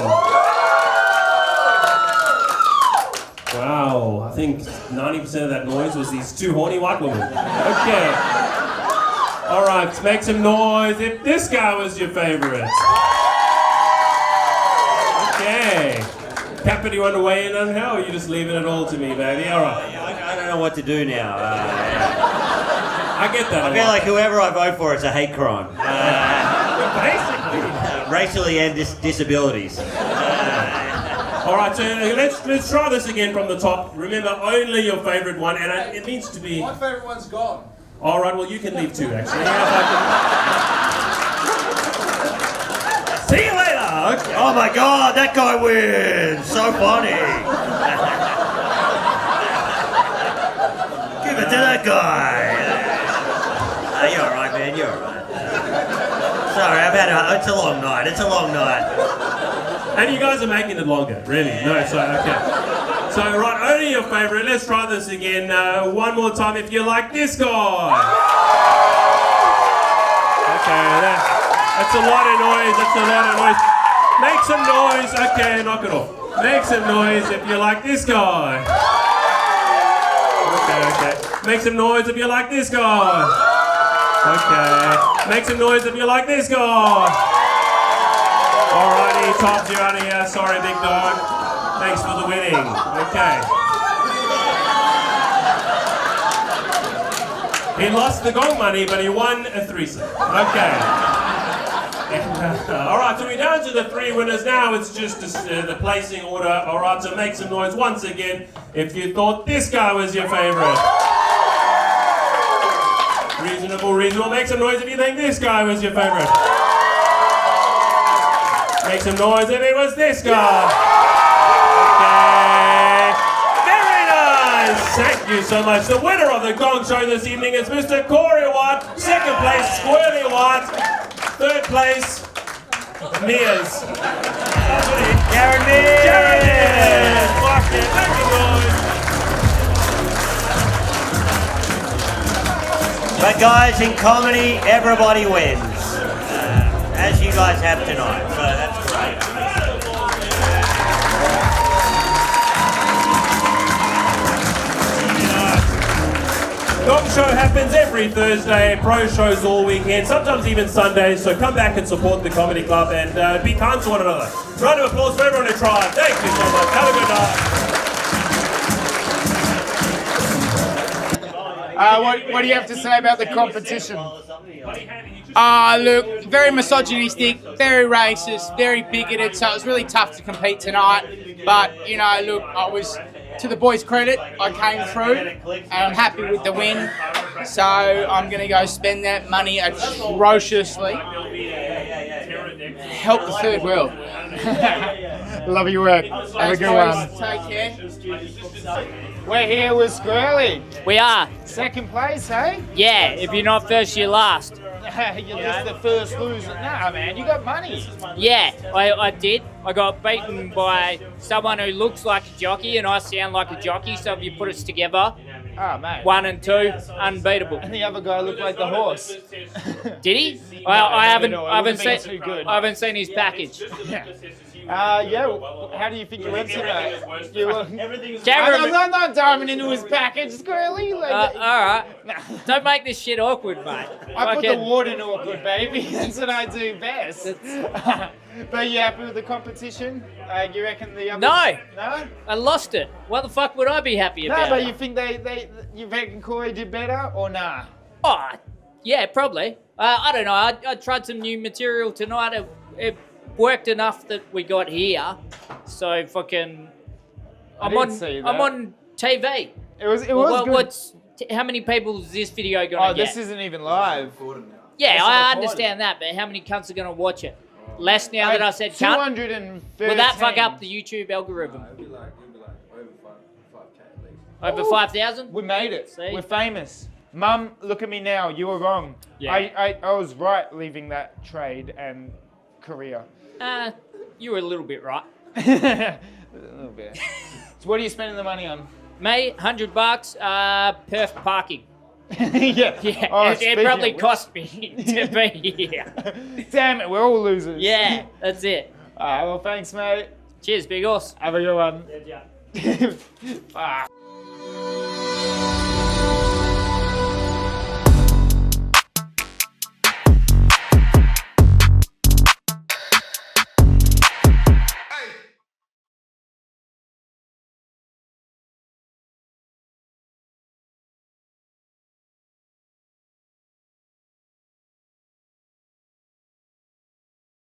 [SPEAKER 4] Wow, I think 90% of that noise was these 2 horny white women. Okay. All right, make some noise if this guy was your favourite. Okay. Kappa, do you want to weigh in on how, or are you just leaving it all to me, baby? All right.
[SPEAKER 2] I don't know what to do now.
[SPEAKER 4] I get that.
[SPEAKER 2] I feel like whoever I vote for, it's a hate crime.
[SPEAKER 4] Basically.
[SPEAKER 2] Racially and disabilities.
[SPEAKER 4] All right, so let's try this again from the top. Remember, only your favourite one, and it needs to be...
[SPEAKER 7] My favourite one's gone.
[SPEAKER 4] All right, well, you can leave too, actually. See you later. Okay.
[SPEAKER 2] Oh my God, that guy wins. So funny. Give it to that guy. You're all right, man. You're all right. Sorry, it's a long night. It's a long night.
[SPEAKER 4] And you guys are making it longer, really? No, so okay. So right, only your favourite. Let's try this again. One more time if you like this guy. Okay, that's a lot of noise. That's a lot of noise. Make some noise. Okay, knock it off. Make some noise if you like this guy. Okay. Make some noise if you like this guy. Okay. Make some noise if you like this guy. Alrighty, Tops, you're out of here. Sorry, big dog. Thanks for the winning. Okay. He lost the gong money, but he won a threesome. Okay. Alright, so we're down to the 3 winners now. It's just the placing order. Alright, so make some noise once again if you thought this guy was your favourite. Reasonable. Make some noise if you think this guy was your favourite. Make some noise if it was this guy. Okay. Very nice. Thank you so much. The winner of the Gong Show this evening is Mr. Cory White. 2nd place, Squirly White. 3rd place, Mears. Jared Mears. Fuck it. Thank you, guys.
[SPEAKER 2] But guys, in comedy, everybody wins, as you guys have tonight. So that's great.
[SPEAKER 4] Gong Show happens every Thursday, pro shows all weekend, sometimes even Sundays, so come back and support the comedy club and be kind to one another. Round of applause for everyone who tried. Thank you so much. Have a good night.
[SPEAKER 13] What do you have to say about the competition? Look, very misogynistic, very racist, very bigoted, so it was really tough to compete tonight. But, you know, look, I was, to the boys' credit, I came through and I'm happy with the win. So I'm going to go spend that money atrociously. Help the third world. Love your work. Have a good one. Take care. We're here with Squirly.
[SPEAKER 8] We are.
[SPEAKER 13] Second place, eh?
[SPEAKER 8] Yeah, if you're not first, you're last.
[SPEAKER 13] You're just the first loser. Nah, man, you got money.
[SPEAKER 8] Yeah, I did. I got beaten by someone who looks like a jockey and I sound like a jockey, so if you put us together,
[SPEAKER 13] oh, mate.
[SPEAKER 8] 1 and 2, unbeatable.
[SPEAKER 13] And the other guy looked like the horse.
[SPEAKER 8] Did he? Well, I haven't seen.
[SPEAKER 13] Too good.
[SPEAKER 8] I haven't seen his package.
[SPEAKER 13] Yeah, how do you think you went tonight? I'm not diving into his package, Squirly.
[SPEAKER 8] Alright. Don't make this shit awkward, mate.
[SPEAKER 13] I put the water in awkward, baby. That's what I do best. But you happy with the competition? You reckon the others...
[SPEAKER 8] No.
[SPEAKER 13] No?
[SPEAKER 8] I lost it. What the fuck would I be happy about?
[SPEAKER 13] No, but you think you reckon Cory did better or nah?
[SPEAKER 8] Oh, yeah, probably. I don't know. I tried some new material tonight. It worked enough that we got here. So fucking... I'm on TV.
[SPEAKER 13] It was good.
[SPEAKER 8] How many people is this video gonna get?
[SPEAKER 13] This isn't even live.
[SPEAKER 8] Yeah, I understand that, but how many cunts are gonna watch it? Less now that I said cunt?
[SPEAKER 13] 213.
[SPEAKER 8] Will that fuck up the YouTube algorithm? Over 5,000?
[SPEAKER 13] We made it.
[SPEAKER 8] See?
[SPEAKER 13] We're famous. Mum, look at me now. You were wrong.
[SPEAKER 8] Yeah.
[SPEAKER 13] I was right leaving that trade and career.
[SPEAKER 8] You were a little bit right.
[SPEAKER 13] A little bit. So what are you spending the money on?
[SPEAKER 8] Me, $100, Perth parking.
[SPEAKER 13] Yeah. Oh,
[SPEAKER 8] it probably cost me to be here.
[SPEAKER 13] Damn it, we're all losers.
[SPEAKER 8] Yeah, that's it.
[SPEAKER 13] Alright, well thanks mate.
[SPEAKER 8] Cheers, big horse.
[SPEAKER 13] Have a good one. Fuck.